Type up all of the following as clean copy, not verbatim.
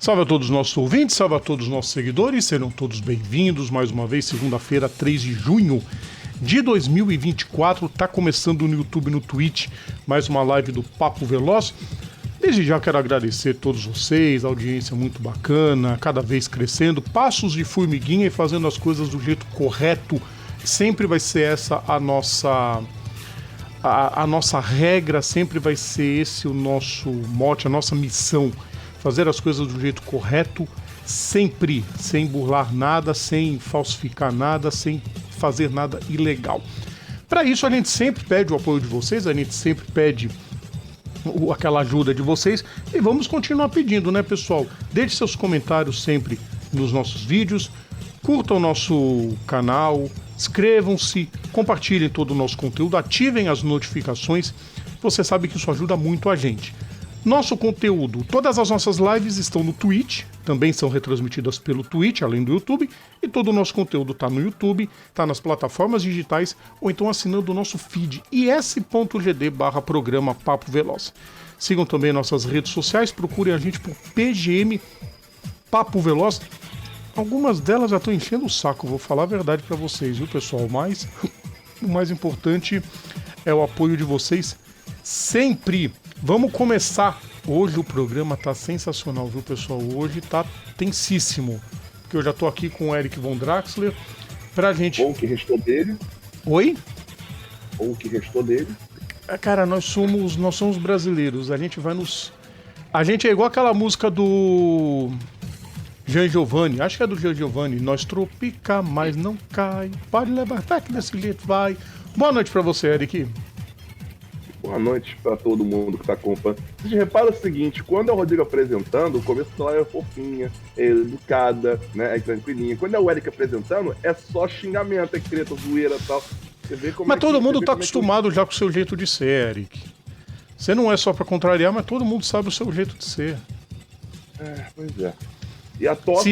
Salve a todos os nossos ouvintes, salve a todos os nossos seguidores, serão todos bem-vindos mais uma vez, segunda-feira, 3 de junho de 2024, tá começando no YouTube e no Twitch, mais uma live do Papo Veloz. Desde já quero agradecer a todos vocês, a audiência muito bacana, cada vez crescendo, passos de formiguinha e fazendo as coisas do jeito correto, sempre vai ser essa a nossa regra, sempre vai ser esse o nosso mote, a nossa missão. Fazer as coisas do jeito correto, sempre, sem burlar nada, sem falsificar nada, sem fazer nada ilegal. Para isso a gente sempre pede o apoio de vocês, a gente sempre pede aquela ajuda de vocês e vamos continuar pedindo, né, pessoal? Deixe seus comentários sempre nos nossos vídeos, curtam o nosso canal, inscrevam-se, compartilhem todo o nosso conteúdo, ativem as notificações, você sabe que isso ajuda muito a gente. Nosso conteúdo, todas as nossas lives estão no Twitch, também são retransmitidas pelo Twitch, além do YouTube, e todo o nosso conteúdo está no YouTube, está nas plataformas digitais, ou então assinando o nosso feed, is.gd/programa Papo Veloz. Sigam também nossas redes sociais, procurem a gente por PGM Papo Veloz. Algumas delas já estão enchendo o saco, vou falar a verdade para vocês, viu, pessoal? Mas o mais importante é o apoio de vocês sempre. Vamos começar. Hoje o programa tá sensacional, viu, pessoal? Hoje tá tensíssimo. Porque eu já tô aqui com o Eric Von Draxler pra gente... Ou o que restou dele. Oi? Ou o que restou dele. Cara, nós somos brasileiros. A gente vai nos... A gente é igual aquela música do... Jean Giovanni. Acho que é do Jean Giovanni. Nós tropica, mas não cai. Pode levar até que desse jeito vai. Boa noite pra você, Eric. Boa noite para todo mundo que está acompanhando. Vocês reparam o seguinte, quando é o Rodrigo apresentando, o começo da live é fofinha, é educada, né, é tranquilinha. Quando é o Eric apresentando, é só xingamento, é treta, zoeira e tal. Você vê como mas todo mundo tá como acostumado já com o seu jeito de ser, Eric. Você não é só para contrariar, mas todo mundo sabe o seu jeito de ser. Pois é. E a tosse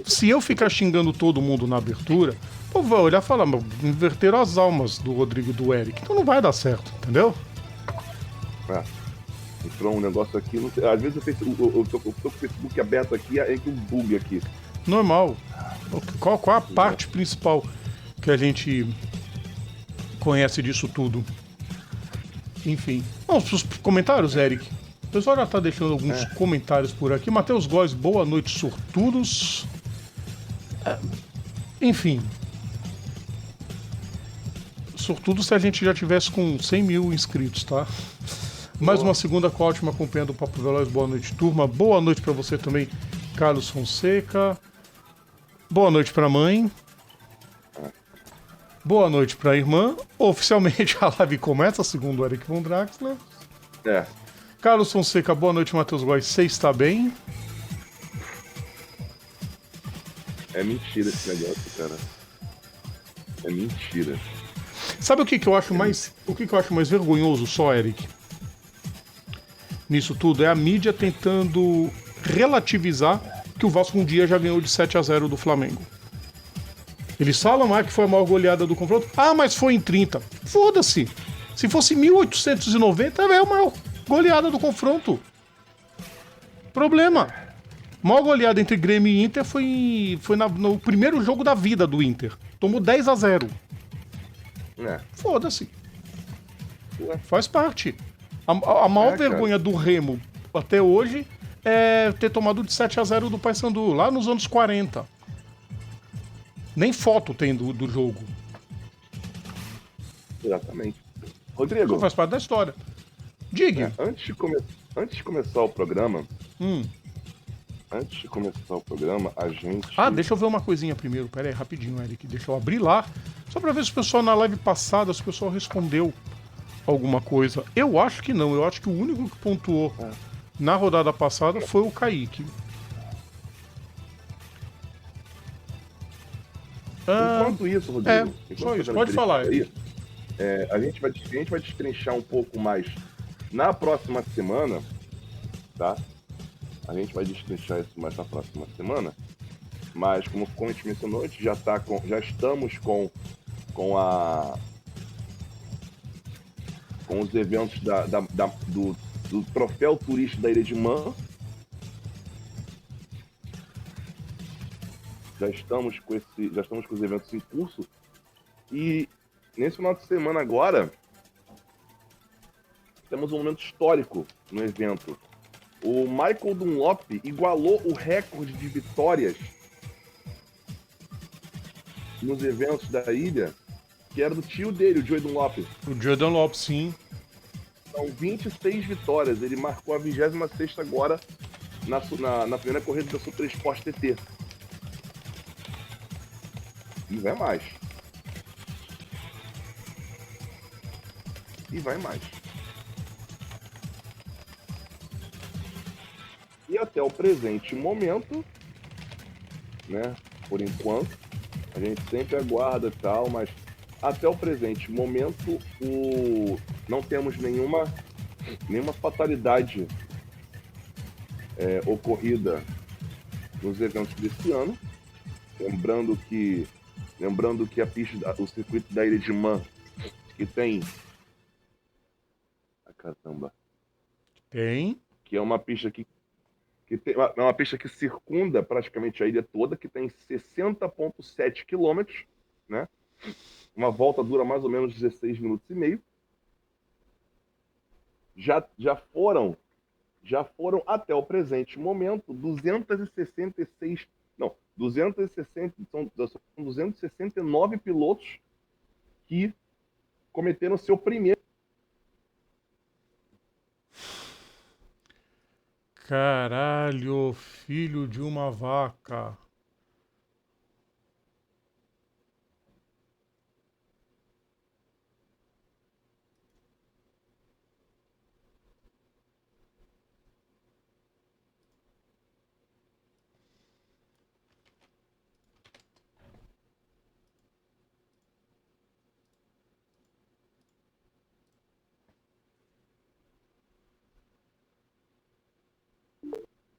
se eu ficar xingando todo mundo na abertura, o povo vai olhar e falar, mas inverteram as almas do Rodrigo e do Eric. Então não vai dar certo, entendeu? Entrou um negócio aqui, não sei, às vezes eu tô com o Facebook aberto aqui, é que um bug aqui. Normal. Qual a parte principal que a gente conhece disso tudo? Enfim. Vamos pros comentários, Eric. O pessoal já tá deixando alguns comentários por aqui. Matheus Góes, boa noite, sortudos. Enfim. Sortudo se a gente já tivesse com 100 mil inscritos, tá? Mais uma segunda com a ótima companhia do Papo Veloz. Boa noite, turma. Boa noite pra você também, Carlos Fonseca. Boa noite pra mãe. Boa noite pra irmã. Oficialmente a live começa, segundo o Eric Von Draxler. Carlos Fonseca, boa noite, Matheus Góes. Você está bem? É mentira esse negócio, cara. É mentira. Sabe o que eu acho mais vergonhoso só, Eric? Nisso tudo é a mídia tentando relativizar que o Vasco um dia já ganhou de 7-0 do Flamengo. Eles falam que foi a maior goleada do confronto. Mas foi em 30. Foda-se. Se fosse 1890, é a maior goleada do confronto. Problema. A maior goleada entre Grêmio e Inter foi no primeiro jogo da vida do Inter. Tomou 10-0. Foda-se. Faz parte. A maior vergonha do Remo até hoje é ter tomado de 7-0 do Paysandu, lá nos anos 40. Nem foto tem do jogo. Exatamente. Rodrigo. Isso faz parte da história. Diga. Antes de começar o programa... Antes de começar o programa, a gente... Deixa eu ver uma coisinha primeiro. Pera aí, rapidinho, Eric. Deixa eu abrir lá. Só pra ver se o pessoal na live passada, se o pessoal respondeu alguma coisa. Eu acho que não. Eu acho que o único que pontuou na rodada passada foi o Kaique. Enquanto isso, Rodrigo... Só isso. Pode falar, Eric. A gente vai destrinchar um pouco mais na próxima semana, tá? A gente vai destrinchar isso mais na próxima semana, mas como a gente mencionou, a gente já estamos com os eventos do Troféu Turista da Ilha de Man, já estamos com os eventos em curso. E nesse final de semana agora, temos um momento histórico no evento. O Michael Dunlop igualou o recorde de vitórias nos eventos da ilha, que era do tio dele, o Joey Dunlop. O Joey Dunlop, sim. São 26 vitórias. Ele marcou a 26ª agora na primeira corrida da Super Sport TT. E vai mais. E vai mais. E até o presente momento, né? Por enquanto, a gente sempre aguarda e tal, mas até o presente momento, não temos nenhuma fatalidade ocorrida nos eventos desse ano. Lembrando que a pista, o circuito da Ilha de Man, que tem... Caramba. Tem. Que é uma pista é uma pista que circunda praticamente a ilha toda, que tem 60,7 quilômetros, né? Uma volta dura mais ou menos 16 minutos e meio. Já foram até o presente momento 269 pilotos que cometeram seu primeiro. Caralho, filho de uma vaca.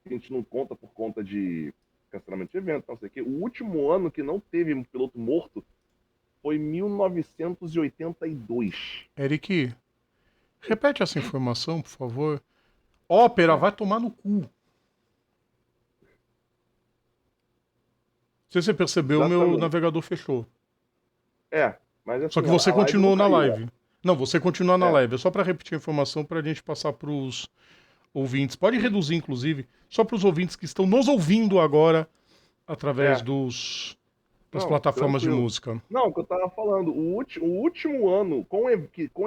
A gente não conta por conta de cancelamento de evento, não sei o quê. O último ano que não teve um piloto morto foi 1982. Eric, repete essa informação, por favor. Ópera, vai tomar no cu. Não sei se você percebeu, Exatamente. Meu navegador fechou. Mas assim, só que você continuou na live. Né? Não, você continua na live. É só para repetir a informação para a gente passar para os ouvintes. Pode reduzir, inclusive, só para os ouvintes que estão nos ouvindo agora através das plataformas tranquilo. de música. Não, o que eu tava falando, o último ano com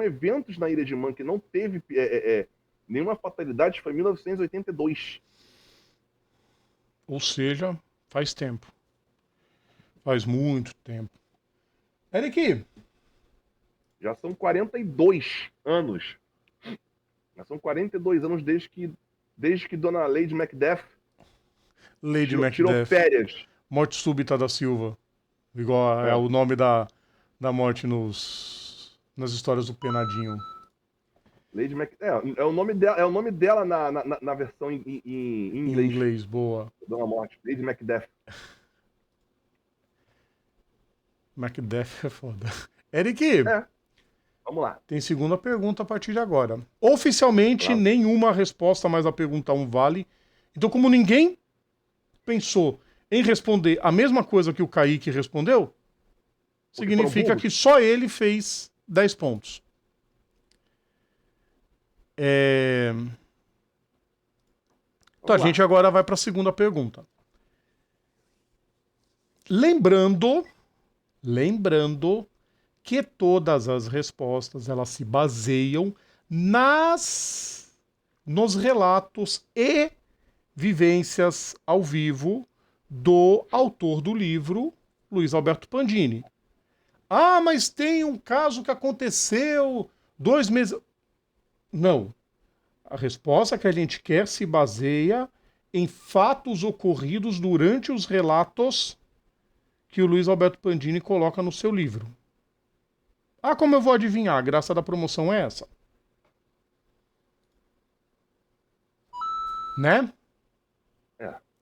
eventos na Ilha de Man que não teve nenhuma fatalidade foi 1982. Ou seja, faz tempo. Faz muito tempo. Eric! Já são 42 anos. Já são 42 anos desde que Dona Lady Macbeth tirou férias. Morte súbita da Silva. Igual é o nome da morte nas histórias do Penadinho. Lady Macbeth. É o nome dela na versão em inglês. Em inglês, boa. Dona Morte, Lady Macbeth. Macbeth é foda. Eric! Vamos lá. Tem segunda pergunta a partir de agora. Oficialmente, nenhuma resposta mais a pergunta 1 vale. Então, como ninguém pensou em responder a mesma coisa que o Kaique respondeu, significa que só ele fez 10 pontos. Então, a gente agora vai para a segunda pergunta. Lembrando que todas as respostas elas se baseiam nos relatos e vivências ao vivo do autor do livro, Luiz Alberto Pandini. Ah, mas tem um caso que aconteceu 2 meses... Não. A resposta que a gente quer se baseia em fatos ocorridos durante os relatos que o Luiz Alberto Pandini coloca no seu livro. Ah, como eu vou adivinhar? A graça da promoção é essa. Né?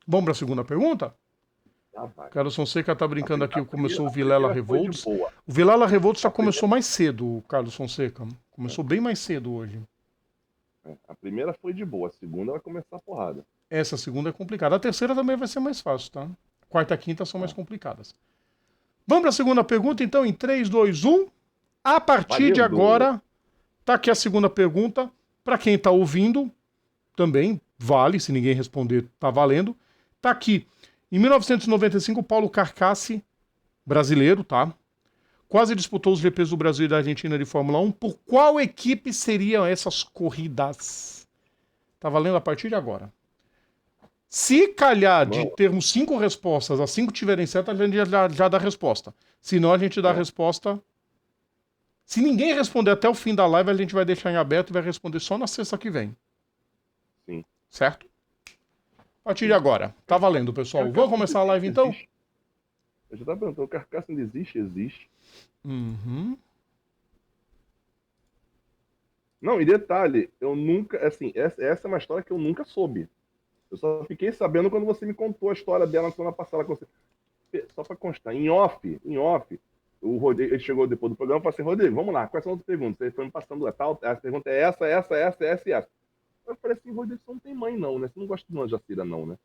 Vamos para a segunda pergunta? Carlos Fonseca tá brincando aqui, começou o Vilela Revolts. O Vilela Revolts já começou mais cedo, o Carlos Fonseca. Começou bem mais cedo hoje. A primeira foi de boa, a segunda vai começar a porrada. Essa segunda é complicada. A terceira também vai ser mais fácil, tá? Quarta e quinta são mais complicadas. Vamos para a segunda pergunta, então, em 3, 2, 1. A partir de agora, tá aqui a segunda pergunta. Para quem tá ouvindo, também vale, se ninguém responder, tá valendo. Tá aqui. Em 1995, Paulo Carcassi, brasileiro, tá? Quase disputou os GPs do Brasil e da Argentina de Fórmula 1. Por qual equipe seriam essas corridas? Tá valendo a partir de agora. Se calhar de termos 5 respostas, as 5 tiverem certo, a gente já dá a resposta. Se não, a gente dá a resposta. Se ninguém responder até o fim da live, a gente vai deixar em aberto e vai responder só na sexta que vem. Sim. Certo? A partir de agora. Tá valendo, pessoal. Vamos começar a live, então? Eu já tava perguntando, o Carcaça ainda existe? Existe. Uhum. Não, e detalhe, eu nunca, assim, essa é uma história que eu nunca soube. Eu só fiquei sabendo quando você me contou a história dela na semana passada. Só pra constar, em off, o Rodrigo, ele chegou depois do programa e falou assim, Rodrigo, vamos lá, quais são as perguntas? Ele foi me passando a tal, a pergunta é essa e essa. Eu falei assim, Rodrigo, você não tem mãe não, né? Você não gosta de uma Jacira não, né?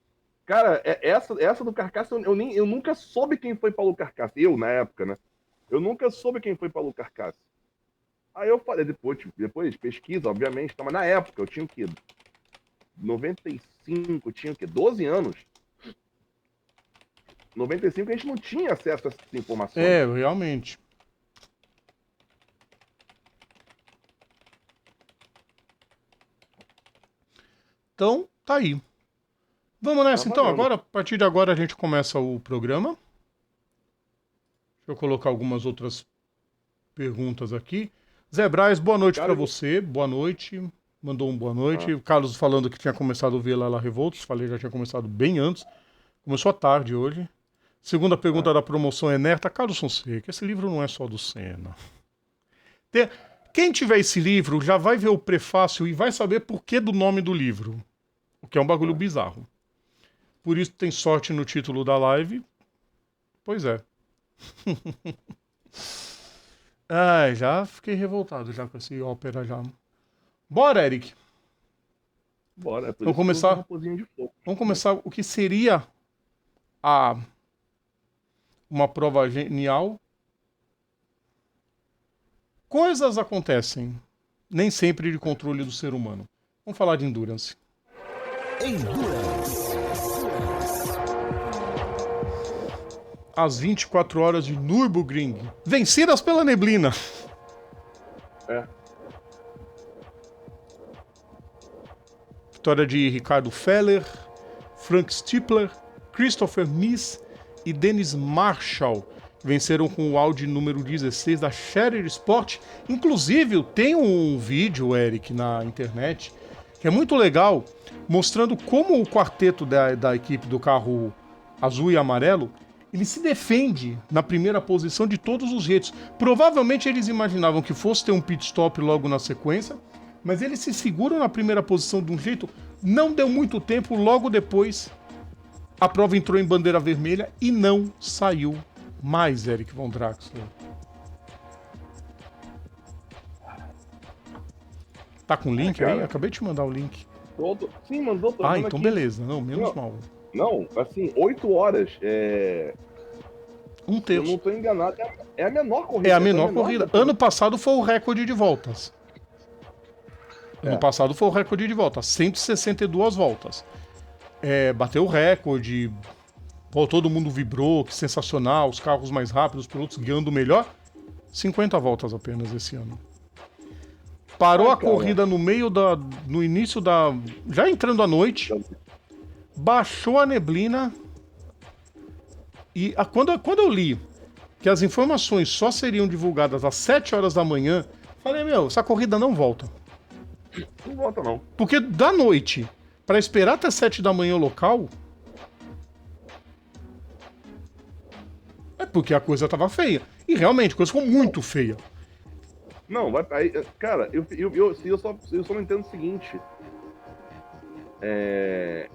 Cara, essa do Carcaça, eu nunca soube quem foi Paulo Carcaça. Eu, na época, né? Eu nunca soube quem foi Paulo Carcaça. Aí eu falei, depois pesquisa, obviamente, mas na época eu tinha o quê? 95, tinha o quê? 12 anos. 95 a gente não tinha acesso a essas informações. É, realmente. Então, tá aí. Vamos nessa, então. Agora, a partir de agora, a gente começa o programa. Deixa eu colocar algumas outras perguntas aqui. Zé Braz, boa noite para você. Boa noite. Mandou um boa noite. O Carlos falando que tinha começado a ver lá Revoltos. Falei, já tinha começado bem antes. Começou à tarde hoje. Segunda pergunta da promoção é Nerta. Carlos Fonseca, esse livro não é só do Senna. Quem tiver esse livro já vai ver o prefácio e vai saber por que do nome do livro. O que é um bagulho bizarro. Por isso tem sorte no título da live. Pois é. Ai, já fiquei revoltado já com esse ópera já. Bora, Eric. Bora. Vamos começar o que seria uma prova genial. Coisas acontecem, nem sempre de controle do ser humano. Vamos falar de Endurance. As 24 horas de Nürburgring, vencidas pela neblina. Vitória de Ricardo Feller, Frank Stippler, Christopher Mies e Dennis Marshall. Venceram com o Audi número 16 da Scherer Sport. Inclusive, tem um vídeo, Eric, na internet, que é muito legal, mostrando como o quarteto da equipe do carro azul e amarelo, ele se defende na primeira posição de todos os jeitos. Provavelmente eles imaginavam que fosse ter um pit stop logo na sequência, mas eles se seguram na primeira posição de um jeito, não deu muito tempo, logo depois a prova entrou em bandeira vermelha e não saiu mais, Eric Von Draxler. Tá com o link aí? Acabei de te mandar o link. Sim, mandou. Ah, então aqui. Beleza. Não, menos mal. Não, assim, 8 horas. Um terço. Eu não tô enganado. É a menor corrida. É a menor corrida. Ano passado foi o recorde de voltas. Ano passado foi o recorde de voltas. 162 voltas. Bateu o recorde. Pô, todo mundo vibrou, que sensacional, os carros mais rápidos, os pilotos guiando melhor. 50 voltas apenas esse ano. Parou a corrida no início da... Já entrando à noite, baixou a neblina e quando eu li que as informações só seriam divulgadas às 7 horas da manhã, falei, essa corrida não volta. Não volta, não. Porque da noite, para esperar até 7 da manhã o local... É porque a coisa tava feia. E realmente, a coisa ficou muito feia. Não, cara, eu só não entendo o seguinte. É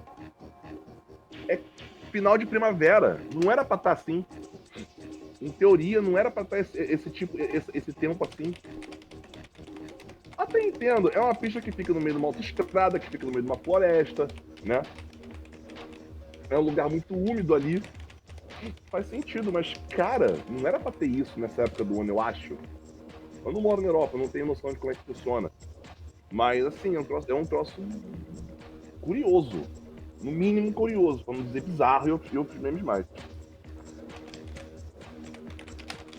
final de primavera. Não era pra estar assim. Em teoria, não era pra estar esse tempo assim. Até entendo. É uma pista que fica no meio de uma autoestrada, que fica no meio de uma floresta, né? É um lugar muito úmido ali. Faz sentido, mas, cara, não era pra ter isso nessa época do ano, eu acho. Eu não moro na Europa, eu não tenho noção de como é que funciona. Mas, assim, é um troço curioso. No mínimo curioso, pra não dizer bizarro e outros memes mais.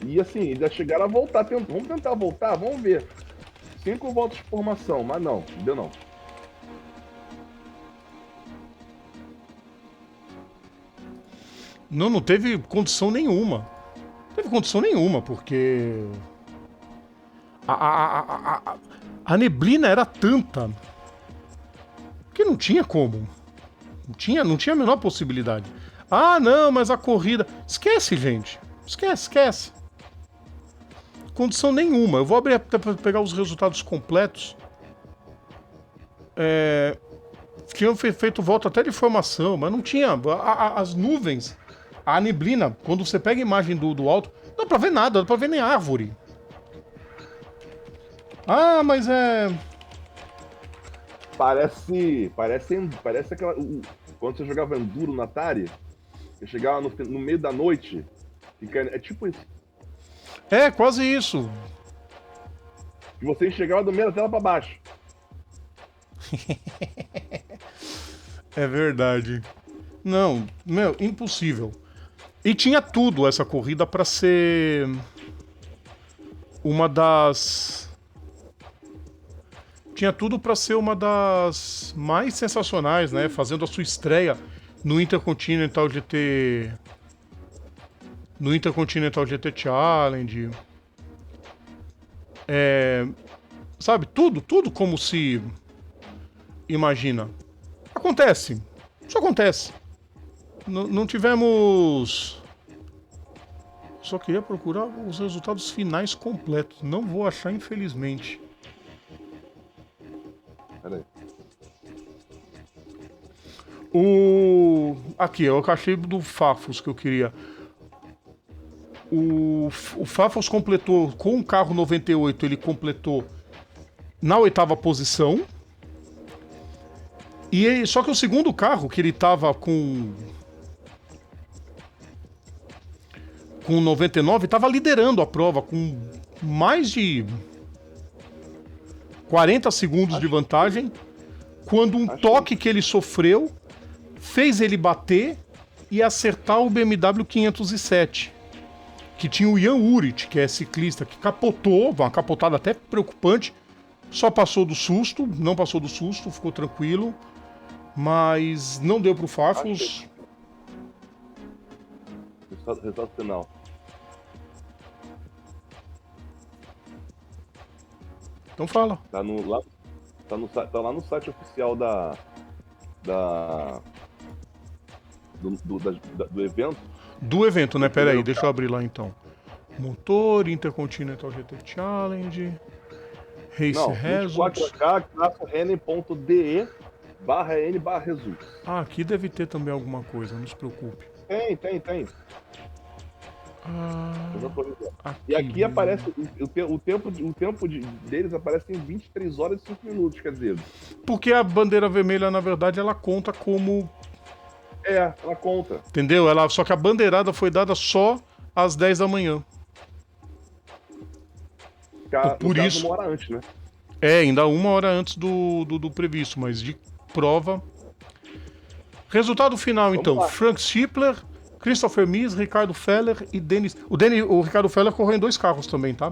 E, assim, eles já chegaram a voltar. Vamos tentar voltar? Vamos ver. 5 voltas de formação, mas não, deu não. Não teve condição nenhuma. Não teve condição nenhuma, porque a neblina era tanta que não tinha como. Não tinha a menor possibilidade. Ah, não, mas a corrida. Esquece, gente. Esquece. Condição nenhuma. Eu vou abrir até para pegar os resultados completos. Tinham feito volta até de formação, mas não tinha. As nuvens, a neblina, quando você pega a imagem do alto, não dá pra ver nada, não dá pra ver nem árvore. Ah, mas é. Parece aquela. Quando você jogava Enduro no Atari, você chegava no meio da noite, é tipo isso. É, quase isso. E você chegava do meio da tela pra baixo. É verdade. Não, meu, impossível. E tinha tudo essa corrida pra ser uma das. Tinha tudo pra ser uma das mais sensacionais, né? Fazendo a sua estreia no Intercontinental GT. No Intercontinental GT Challenge. Sabe, tudo como se imagina. Acontece. Isso acontece. Não tivemos. Só queria procurar os resultados finais completos. Não vou achar, infelizmente. Pera aí. Aqui, eu achei do Fafos que eu queria. O Fafos completou com o carro 98, ele completou na 8ª posição. Só que o segundo carro, que ele tava com 99, tava liderando a prova com mais de 40 segundos de vantagem, quando um toque que ele sofreu fez ele bater e acertar o BMW 507, que tinha o Jan Urit, que é ciclista, que capotou, uma capotada até preocupante, só passou do susto, não passou do susto, ficou tranquilo, mas não deu pro Fafos. Resultado final. Então fala. Tá lá no site oficial do evento. Do evento, né? Pera aí, deixa eu abrir lá então. Motor, Intercontinental GT Challenge, Race Results. 24k-rn.de/n/results. Ah, aqui deve ter também alguma coisa, não se preocupe. Tem. E aqui aparece o tempo deles aparece em 23 horas e 5 minutos, quer dizer. Porque a bandeira vermelha, na verdade, ela conta como. Ela conta. Entendeu? Só que a bandeirada foi dada só às 10 da manhã. Por isso. Uma hora antes, né? Ainda 1 hora antes do previsto, mas de prova. Resultado final, Vamos então: lá. Frank Schippler, Christopher Mies, Ricardo Feller e Dennis. O Ricardo Feller correu em 2 carros também, tá?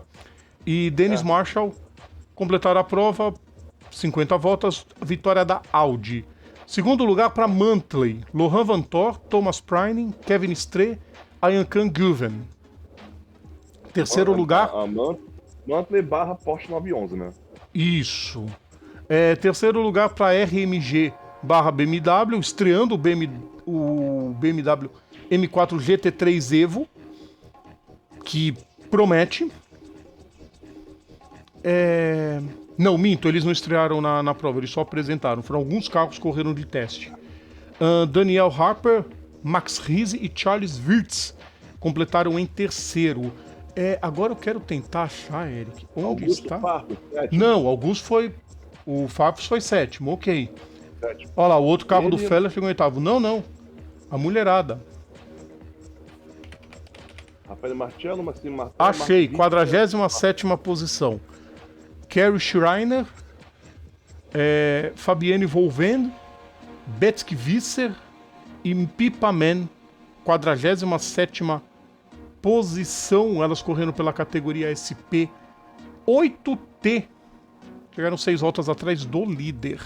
E Dennis Marshall completaram a prova, 50 voltas, vitória da Audi. Segundo lugar para Mantley, Laurent Vantor, Thomas Pryning, Kevin Streh, Ayankan Guven. Terceiro lugar. Mantley / Porsche 911, né? Isso. Terceiro lugar para RMG / BMW, estreando o BMW M4 GT3 Evo, que promete. Não, minto, eles não estrearam na prova, eles só apresentaram. Foram alguns carros que correram de teste. Daniel Harper, Max Riese e Charles Wirtz completaram em terceiro. Agora eu quero tentar achar, Eric, onde Augusto está? Farfus, sétimo. Não, Augusto foi... O Fafos foi sétimo, ok. Sétimo. Olha lá, o outro carro do Feller chegou em oitavo. Não. A mulherada. Rafael Marcello, Massimo Martello. Achei, 47ª posição. Carrie Schreiner, Fabienne Volven, Betsky Visser e Pippa Mann, 47ª posição, elas correndo pela categoria SP 8T. Chegaram 6 voltas atrás do líder.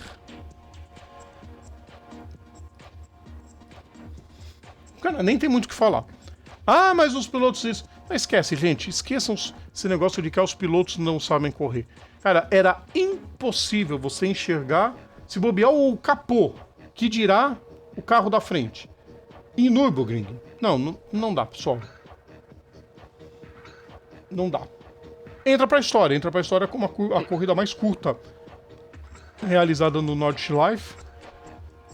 Cara, nem tem muito o que falar. Ah, mas os pilotos isso. Mas esquece, gente. Esqueçam esse negócio de que os pilotos não sabem correr. Cara, era impossível você enxergar, se bobear o capô, que dirá o carro da frente. Em Nürburgring. Não dá, pessoal. Não dá. Entra pra história como a corrida mais curta realizada no Nordschleife.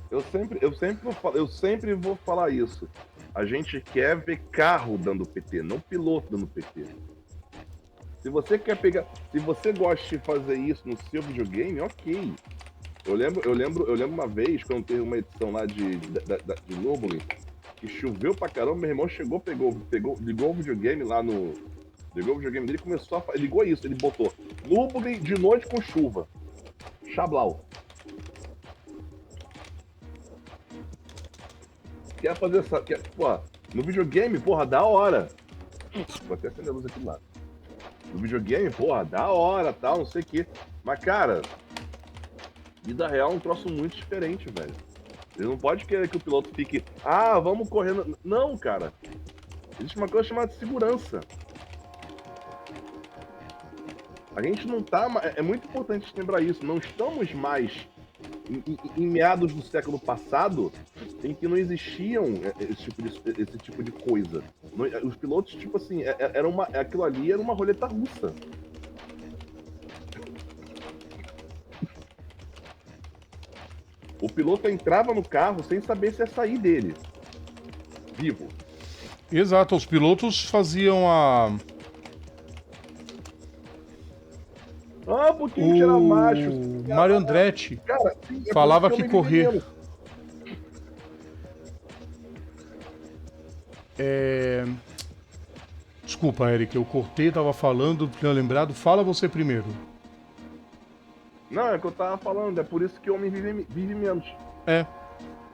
Eu sempre vou falar isso. A gente quer ver carro dando PT, não piloto dando PT. Se você quer pegar, se você gosta de fazer isso no seu videogame, ok. Eu lembro uma vez quando teve uma edição lá de Nürburgring, que choveu pra caramba, meu irmão chegou, ligou o videogame lá no, ligou o videogame dele e começou a, ligou isso, ele botou Nürburgring de noite com chuva, Chablau. Quer fazer essa, no videogame, porra, da hora. Vou até acender a luz aqui do lado. No videogame, porra, da hora, tal, não sei o quê. Mas, cara, vida real é um troço muito diferente, velho. Você não pode querer que o piloto fique, vamos correndo. Não, cara. Existe uma coisa chamada segurança. A gente não tá, é muito importante lembrar isso, não estamos mais em meados do século passado, em que não existiam esse tipo de coisa. Os pilotos, tipo assim, aquilo ali era uma roleta russa. O piloto entrava no carro sem saber se ia sair dele. Vivo. Exato, os pilotos faziam a... porque a gente era macho. O Mario Andretti Cara, falava que correr... Desculpa, Eric, eu cortei, tava falando, tinha lembrado. Fala você primeiro. Não, é o que eu tava falando, é por isso que o homem vive menos.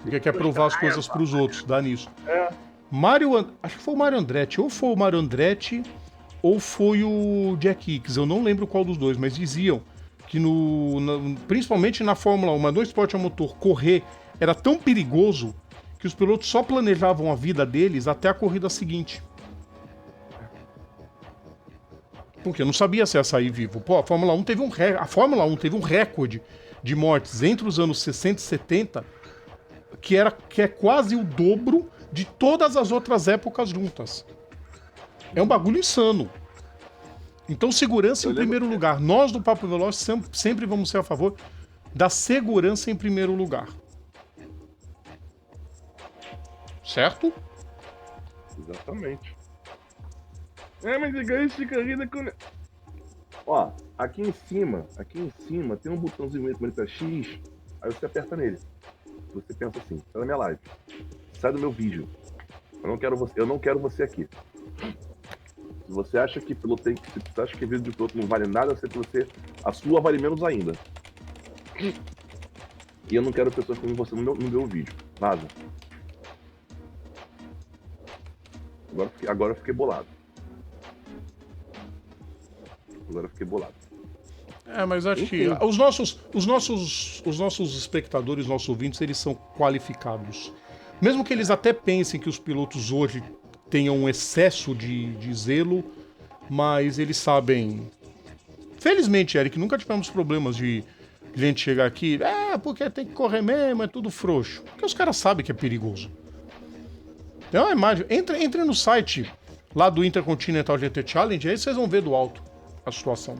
Porque quer provar as coisas pros outros, dá nisso. Acho que foi o Mario Andretti, ou foi o Mario Andretti, ou foi o Jack Hicks, eu não lembro qual dos dois, mas diziam que principalmente na Fórmula 1, mas no esporte a motor, correr era tão perigoso que os pilotos só planejavam a vida deles até a corrida seguinte. Porque não sabia se ia sair vivo. Pô, a Fórmula 1 teve um recorde de mortes entre os anos 60 e 70, que é quase o dobro de todas as outras épocas juntas. É um bagulho insano. Então, segurança em primeiro lugar. Nós do Papo Veloz sempre vamos ser a favor da segurança em primeiro lugar. Certo? Exatamente. Mas ganho de corrida com... Ó, aqui em cima tem um botãozinho com letra X, aí você aperta nele. Você pensa assim, sai da minha live, sai do meu vídeo. Eu não quero você aqui. Se você acha que piloto se você acha que vídeo de piloto não vale nada, a sua vale menos ainda. E eu não quero pessoas como você no meu vídeo. Vaza. Agora eu fiquei bolado. Mas acho que os nossos espectadores, nossos ouvintes, eles são qualificados. Mesmo que eles até pensem que os pilotos hoje tenham um excesso de zelo, mas eles sabem... Felizmente, Eric, nunca tivemos problemas de gente chegar aqui, porque tem que correr mesmo, é tudo frouxo. Porque os caras sabem que é perigoso. Tem uma imagem, entre no site lá do Intercontinental GT Challenge, aí vocês vão ver do alto a situação.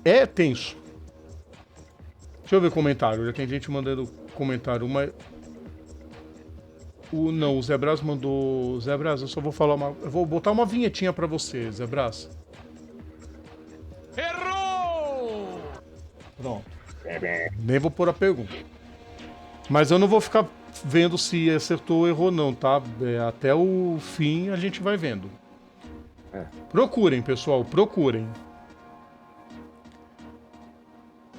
É tenso. Deixa eu ver comentário, já tem gente mandando comentário, mas... o Zé Brás mandou... Zé Brás, eu só vou falar eu vou botar uma vinhetinha pra você, Zé Brás. Errou! Pronto. Nem vou pôr a pergunta. Mas eu não vou ficar vendo se acertou ou errou não, tá? Até o fim a gente vai vendo. Procurem, pessoal, procurem.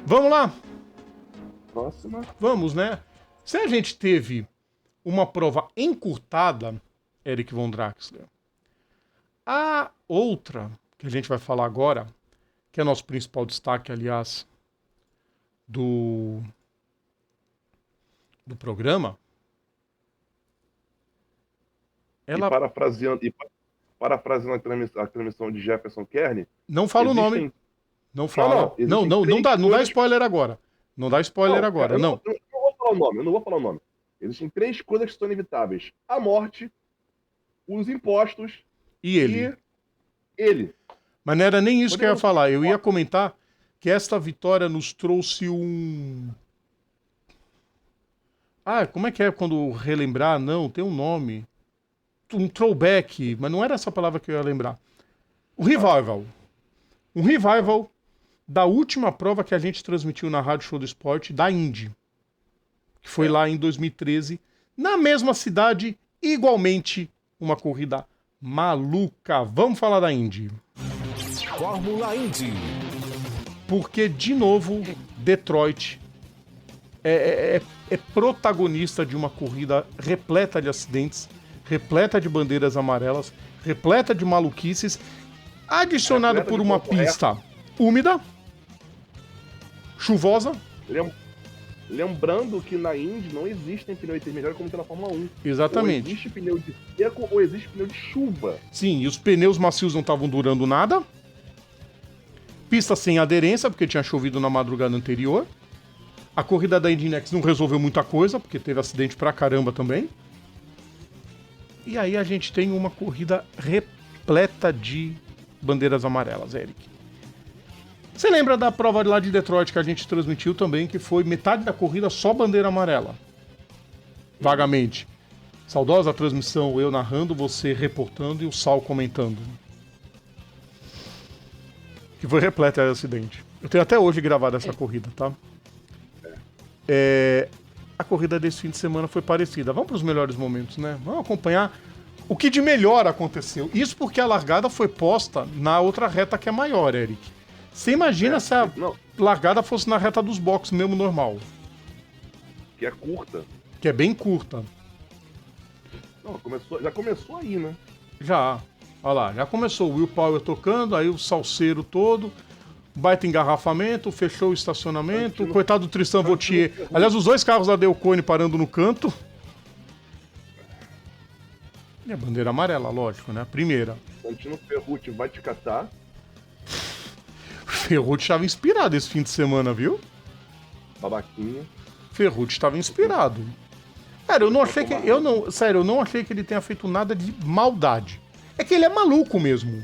Vamos lá? Próxima. Vamos, né? Se a gente teve uma prova encurtada, Eric von Draxler, a outra que a gente vai falar agora, que é nosso principal destaque, aliás, do programa, ela... Parafraseando a transmissão de Jefferson Kern... Não fala o nome. Não fala. Não dá spoiler agora. Não dá spoiler agora, não. Eu não vou falar o nome, eu não vou falar o nome. Existem 3 coisas que são inevitáveis. A morte, os impostos e ele. Ele. Mas não era nem isso que eu ia falar. Eu ia comentar que esta vitória nos trouxe um... como é que é quando relembrar? Não, tem um nome. Um throwback, mas não era essa palavra que eu ia lembrar. O revival. Um revival da última prova que a gente transmitiu na Rádio Show do Esporte, da Indy. Que foi lá em 2013, na mesma cidade, igualmente uma corrida maluca. Vamos falar da Indy. Fórmula Indy. Porque, de novo, Detroit é protagonista de uma corrida repleta de acidentes, repleta de bandeiras amarelas, repleta de maluquices, adicionado por uma pista úmida, chuvosa. Lembrando que na Indy não existem pneus intermediários como tem na Fórmula 1. Exatamente. Ou existe pneu de seco ou existe pneu de chuva. Sim, e os pneus macios não estavam durando nada. Pista sem aderência, porque tinha chovido na madrugada anterior. A corrida da Indy NXT não resolveu muita coisa, porque teve acidente pra caramba também. E aí a gente tem uma corrida repleta de bandeiras amarelas, Eric. Você lembra da prova lá de Detroit que a gente transmitiu também, que foi metade da corrida só bandeira amarela? Vagamente. Saudosa transmissão, eu narrando, você reportando e o Sal comentando. Que foi repleta de acidente. Eu tenho até hoje gravado essa corrida, tá? A corrida desse fim de semana foi parecida. Vamos para os melhores momentos, né? Vamos acompanhar o que de melhor aconteceu. Isso porque a largada foi posta na outra reta que é maior, Eric. Você imagina se a largada fosse na reta dos boxes mesmo normal. Que é curta. Que é bem curta. Não, já começou aí, né? Já. Olha lá, já começou o Will Power tocando, aí o salseiro todo, baita engarrafamento, fechou o estacionamento, coitado do Tristan Vautier. Aliás, os 2 carros da Delcone parando no canto. E a bandeira amarela, lógico, né? A primeira. Santino Ferrucci vai te catar. Ferrucci estava inspirado esse fim de semana, viu? Babaquinha. Ferrucci estava inspirado. Cara, eu não achei que... eu não achei que ele tenha feito nada de maldade. É que ele é maluco mesmo.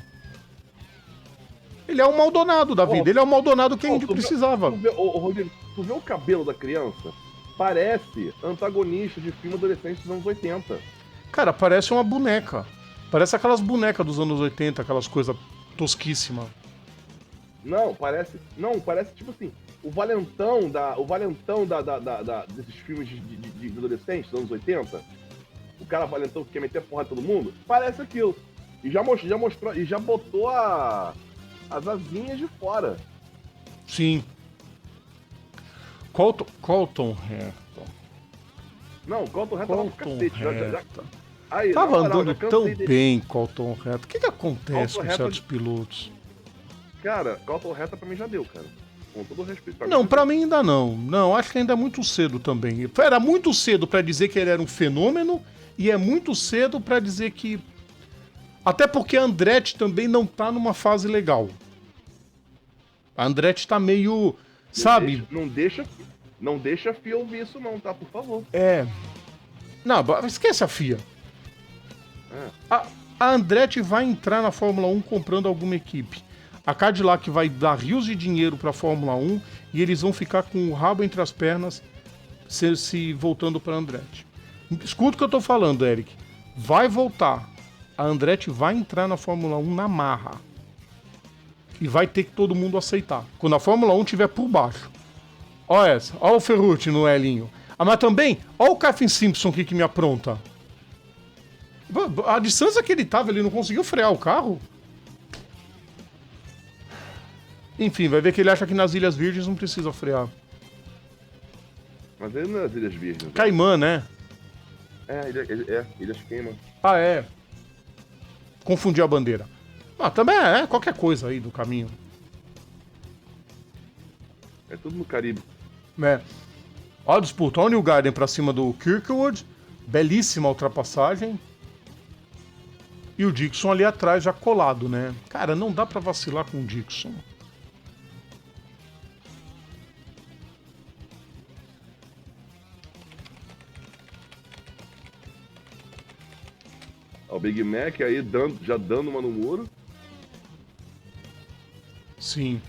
Ele é um Maldonado da vida. Ele é o Maldonado que a gente precisava. Rodrigo, tu vê o cabelo da criança? Parece antagonista de filme adolescente dos anos 80. Cara, parece uma boneca. Parece aquelas bonecas dos anos 80, aquelas coisas tosquíssimas. Não, parece tipo assim, o valentão desses filmes de adolescentes dos anos 80. O cara valentão que quer meter porra em todo mundo. Parece aquilo. E já mostrou, e já botou as asinhas de fora. Sim. Colton Herta. Não, Colton Herta tava pro cacete. Aí, tava moral, andando tão bem, Colton Herta. O que acontece com certos pilotos? Cara, Colton Herta pra mim já deu, cara. Com todo respeito. Não, pra mim ainda não. Não, acho que ainda é muito cedo também. Era muito cedo pra dizer que ele era um fenômeno e é muito cedo pra dizer que... Até porque a Andretti também não tá numa fase legal. A Andretti tá meio... sabe? Não deixa a FIA ouvir isso não, tá? Por favor. Não, esquece a FIA. A Andretti vai entrar na Fórmula 1 comprando alguma equipe. A Cadillac vai dar rios de dinheiro pra Fórmula 1 e eles vão ficar com o rabo entre as pernas se voltando pra Andretti. Escuta o que eu tô falando, Eric. Vai voltar. A Andretti vai entrar na Fórmula 1 na marra. E vai ter que todo mundo aceitar. Quando a Fórmula 1 estiver por baixo. Ó essa. Ó o Ferrucci no Elinho. Ah, mas também, olha o Kevin Simpson aqui que me apronta. A distância que ele tava, ele não conseguiu frear o carro. Enfim, vai ver que ele acha que nas Ilhas Virgens não precisa frear. Mas ele não é das Ilhas Virgens. Né? Caimã, né? Ilhas Caimã. Ah, é. Confundi a bandeira. Ah, também é qualquer coisa aí do caminho. É tudo no Caribe. É. Ó a disputa, ó o New Garden pra cima do Kirkwood. Belíssima ultrapassagem. E o Dixon ali atrás já colado, né? Cara, não dá pra vacilar com o Dixon. O Big Mac aí já dando uma no muro. Sim.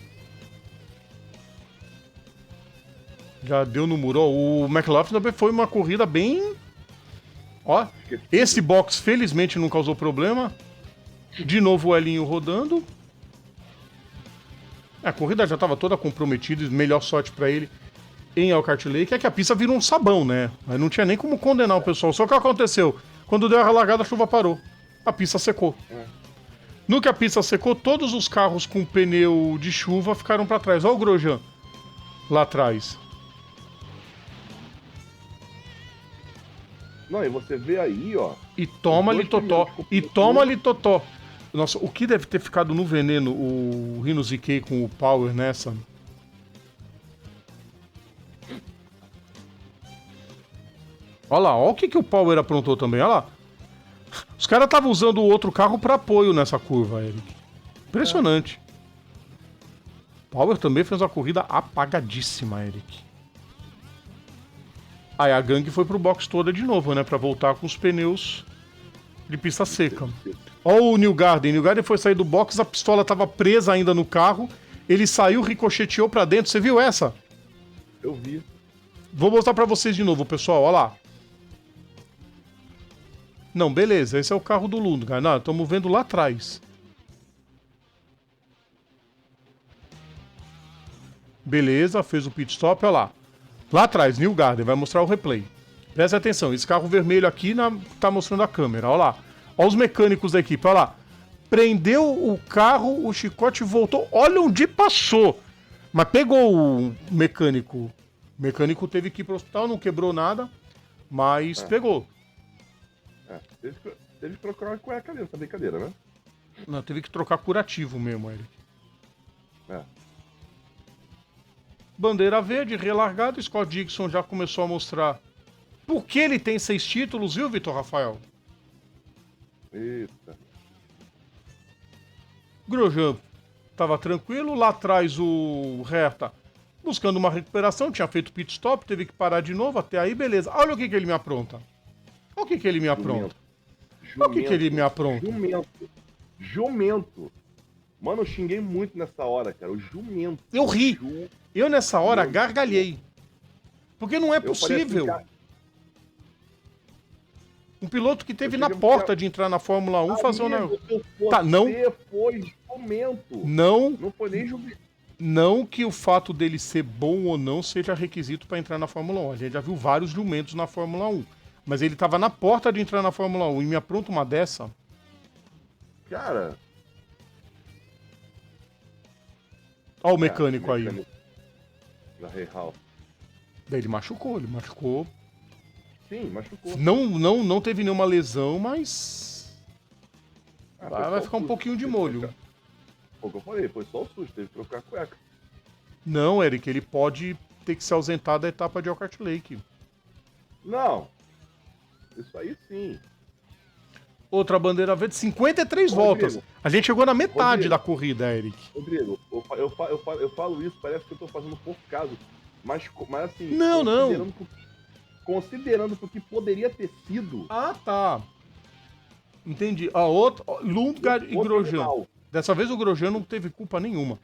Já deu no muro. Ó, o McLaughlin também foi uma corrida bem... Ó, esse box felizmente não causou problema. De novo o Elinho rodando. A corrida já estava toda comprometida. Melhor sorte para ele em Elkhart Lake é que a pista virou um sabão, né? Aí não tinha nem como condenar o pessoal. Só que o que aconteceu? Quando deu a largada, a chuva parou. A pista secou. No que a pista secou, todos os carros com pneu de chuva ficaram para trás. Olha o Grosjean lá atrás. Não, e você vê aí, ó. E toma ali totó. E toma ali totó. Nossa, o que deve ter ficado no veneno o Rino ZK com o Power nessa? Olha lá, olha o que o Power aprontou também, olha lá. Os caras estavam usando o outro carro para apoio nessa curva, Eric. Impressionante. Power também fez uma corrida apagadíssima, Eric. Aí a gangue foi pro box toda de novo, né? Pra voltar com os pneus de pista seca. Olha o New Garden. New Garden foi sair do box, a pistola tava presa ainda no carro. Ele saiu, ricocheteou pra dentro. Você viu essa? Eu vi. Vou mostrar pra vocês de novo, pessoal. Olha lá. Não, beleza. Esse é o carro do Lundgren. Não, estamos vendo lá atrás. Beleza, fez o pit stop. Olha lá. Lá atrás, New Garden. Vai mostrar o replay. Presta atenção. Esse carro vermelho aqui tá mostrando a câmera. Olha lá. Olha os mecânicos da equipe. Olha lá. Prendeu o carro, o chicote voltou. Olha onde passou. Mas pegou o mecânico. O mecânico teve que ir pro hospital, não quebrou nada. Mas pegou. Teve que trocar uma cueca ali nessa brincadeira, né? Não, teve que trocar curativo mesmo, Eric. Bandeira verde, relargado. Scott Dixon já começou a mostrar por que ele tem 6 títulos, viu, Vitor Rafael? Eita. Grosjean tava tranquilo. Lá atrás o Herta buscando uma recuperação. Tinha feito pit stop, teve que parar de novo. Até aí, beleza. Olha o que ele me apronta. Olha o que ele me apronta. Olha o que ele me apronta. Jumento. Mano, eu xinguei muito nessa hora, cara. O jumento. Eu ri. Eu nessa hora gargalhei. Porque não é possível. Um piloto que teve na porta de entrar na Fórmula 1 fazer uma... Tá, não. Foi jumento. Não. Não foi nem jumento. Não que o fato dele ser bom ou não seja requisito para entrar na Fórmula 1. A gente já viu vários jumentos na Fórmula 1. Mas ele tava na porta de entrar na Fórmula 1 e me apronta uma dessa. Cara. Olha o mecânico aí. Da Real. Daí ele machucou. Sim, machucou. Não teve nenhuma lesão, mas... vai ficar um pouquinho de molho. Foi o que eu falei, foi só o susto, teve que trocar a cueca. Não, Eric, ele pode ter que se ausentar da etapa de Elkhart Lake. Não. Isso aí sim. Outra bandeira verde, 53 voltas. A gente chegou na metade da corrida, Eric. Rodrigo, eu falo isso, parece que eu tô fazendo pouco caso. Mas assim... Não. Considerando o que poderia ter sido... Ah, tá. Entendi. Lundgaard e Grosjean. Dessa vez o Grosjean não teve culpa nenhuma.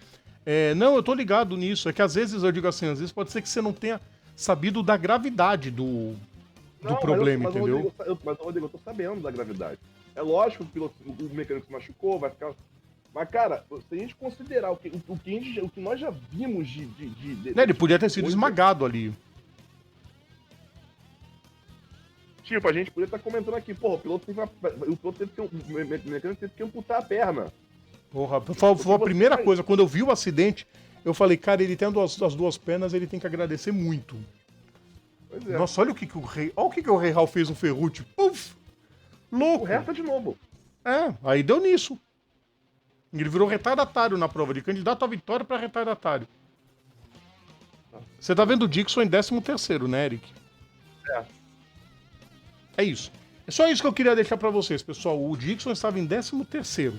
Não, eu tô ligado nisso. É que às vezes, eu digo assim, às vezes pode ser que você não tenha sabido da gravidade do problema, entendeu? Rodrigo, eu tô sabendo da gravidade. É lógico que o mecânico se machucou, vai ficar... Mas, cara, se a gente considerar o que nós já vimos de ele podia ter sido esmagado ali. Tipo, a gente poderia estar comentando aqui, porra, o piloto teve que, o mecânico teve que amputar a perna. Porra, foi a primeira coisa. Quando eu vi o acidente, eu falei, cara, ele tendo as duas pernas, ele tem que agradecer muito. Pois é. Nossa, olha o que o Rei... Olha o que o Rei Hall fez no Ferrucci. Puf! Louco! O resto de novo. É, aí deu nisso. Ele virou retardatário na prova, de candidato à vitória pra retardatário. Você tá vendo o Dixon em 13º, né, Eric? É. É isso. É só isso que eu queria deixar pra vocês, pessoal. O Dixon estava em 13º.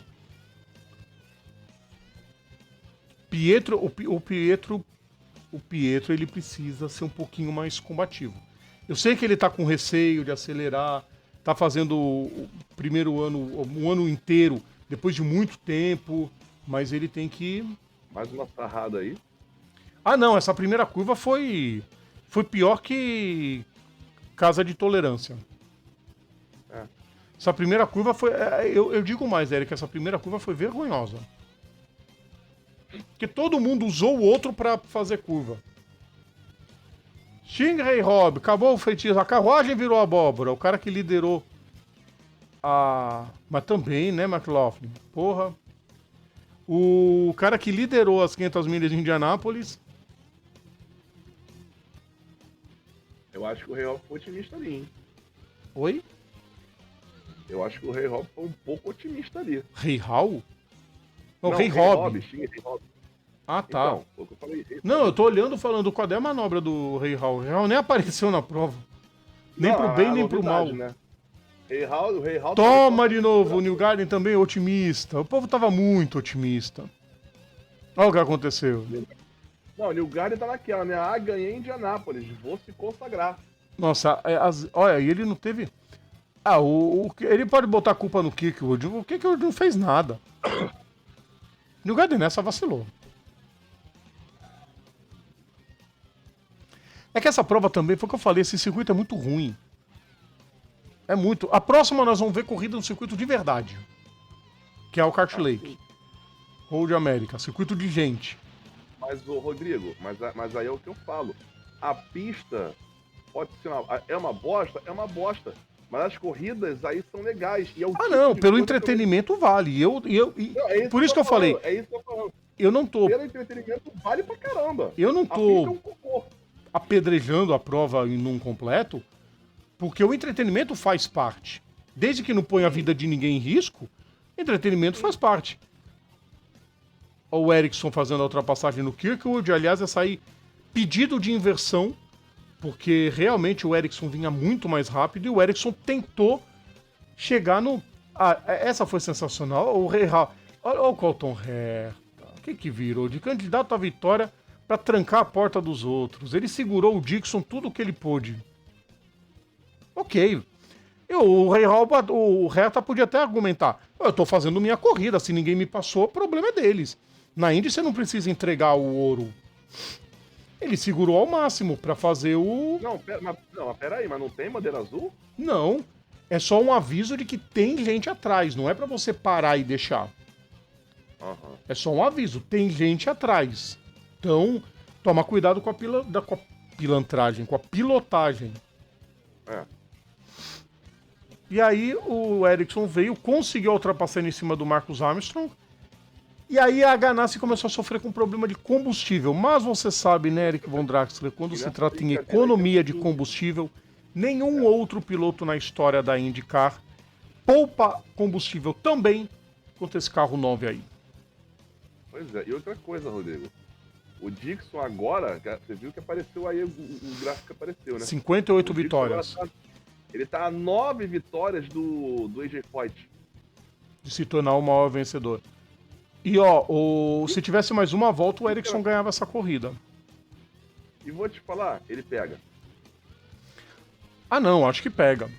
O Pietro, ele precisa ser um pouquinho mais combativo. Eu sei que ele tá com receio de acelerar, tá fazendo o primeiro ano, um ano inteiro, depois de muito tempo, mas ele tem que... Mais uma sarrada aí. Ah, não, essa primeira curva foi pior que casa de tolerância. É. Essa primeira curva foi... Eu digo mais, Eric, essa primeira curva foi vergonhosa. Porque todo mundo usou o outro pra fazer curva. Stingray Robb, acabou o feitiço, a carruagem virou abóbora. O cara que liderou a... Mas também, né, McLaughlin? Porra. O cara que liderou as 500 milhas de Indianápolis... Eu acho que o Rei Hall foi otimista ali, hein? Oi? Eu acho que o Rei Hall foi um pouco otimista ali. Rei Hall? Não, Não, Rei Robb. Rei Robb. Ah, tá. Então, foi o que eu falei. Não, eu tô olhando falando qual é a manobra do Rei Hall. O Rei Hall nem apareceu na prova. Nem Não, pro bem, a nem pro mal. novidade, né? O Rei Hall Toma de novo, o New Garden também otimista. O povo tava muito otimista. Olha o que aconteceu. Não, o New Garden tá naquela, né? Ah, ganhei em Indianápolis, vou se consagrar. Nossa, olha, e ele não teve... Ah, ele pode botar a culpa no Kirkwood. O Kirkwood não fez nada. New Garden nessa vacilou. É que essa prova também, foi o que eu falei, esse circuito é muito ruim. É muito. A próxima nós vamos ver corrida no circuito de verdade. Que é o Kart Lake. Road America, circuito de gente. Mas, ô, Rodrigo, mas aí é o que eu falo. A pista pode ser uma bosta, é uma bosta. Mas as corridas aí são legais. E é o tipo Não, de pelo coisa entretenimento vale. Não, Por isso que eu falei. É isso que eu tô falando. Eu não tô. Pelo entretenimento vale pra caramba. Eu não A pista é tô um cocô. apedrejando a prova em um completo, porque o entretenimento faz parte. Desde que não põe a vida de ninguém em risco, entretenimento faz parte. O Ericsson fazendo a ultrapassagem no Kirkwood, aliás, essa aí, pedido de inversão, porque realmente o Ericsson vinha muito mais rápido e o Ericsson tentou chegar no... essa foi sensacional. O Rei Hall... Olha o Colton Herta. O que virou? De candidato à vitória para trancar a porta dos outros. Ele segurou o Dixon tudo o que ele pôde. Ok. O Rei Hall, o Herta podia até argumentar. Eu tô fazendo minha corrida, se ninguém me passou, o problema é deles. Na Indy você não precisa entregar o ouro. Ele segurou ao máximo pra fazer o... Não, peraí, mas não tem bandeira azul? Não. É só um aviso de que tem gente atrás. Não é pra você parar e deixar. Uhum. É só um aviso. Tem gente atrás. Então, toma cuidado com a pilantragem, com a pilotagem. É. E aí o Ericsson veio, conseguiu ultrapassar em cima do Marcus Armstrong. E aí a Ganassi começou a sofrer com problema de combustível. Mas você sabe, né, Eric Von Draxler, quando se trata em economia de combustível, nenhum outro piloto na história da IndyCar poupa combustível também quanto esse carro 9 aí. Pois é, e outra coisa, Rodrigo. O Dixon agora, você viu que apareceu aí, o gráfico apareceu, né? 58 vitórias. Ele tá a 9 vitórias do AJ Foyt. De se tornar o maior vencedor. E ó, se tivesse mais uma volta, o Ericsson ganhava essa corrida. E vou te falar, ele pega. Ah não, acho que pega.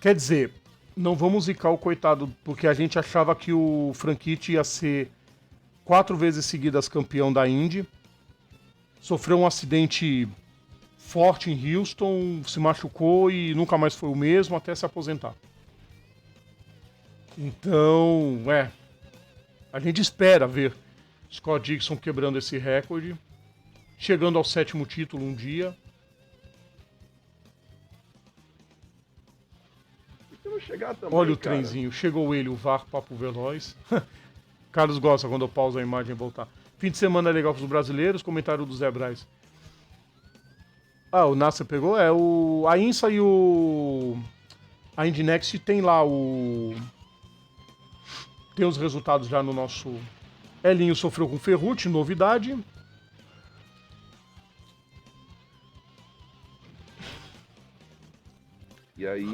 Quer dizer, não vamos zicar o coitado, porque a gente achava que o Franchitti ia ser 4 vezes seguidas campeão da Indy. Sofreu um acidente forte em Houston, se machucou e nunca mais foi o mesmo até se aposentar. Então, a gente espera ver Scott Dixon quebrando esse recorde, chegando ao 7º título um dia. vamos chegar também. Olha o cara. trenzinho. Chegou ele, o VAR Papo Veloz. Carlos gosta quando eu pauso a imagem e voltar. Fim de semana legal pros brasileiros. Comentário do Zé Braz. Ah, o Nasser pegou? A INSA e a Indinext tem lá tem os resultados já no nosso... Elinho sofreu com Ferrucci, novidade. E aí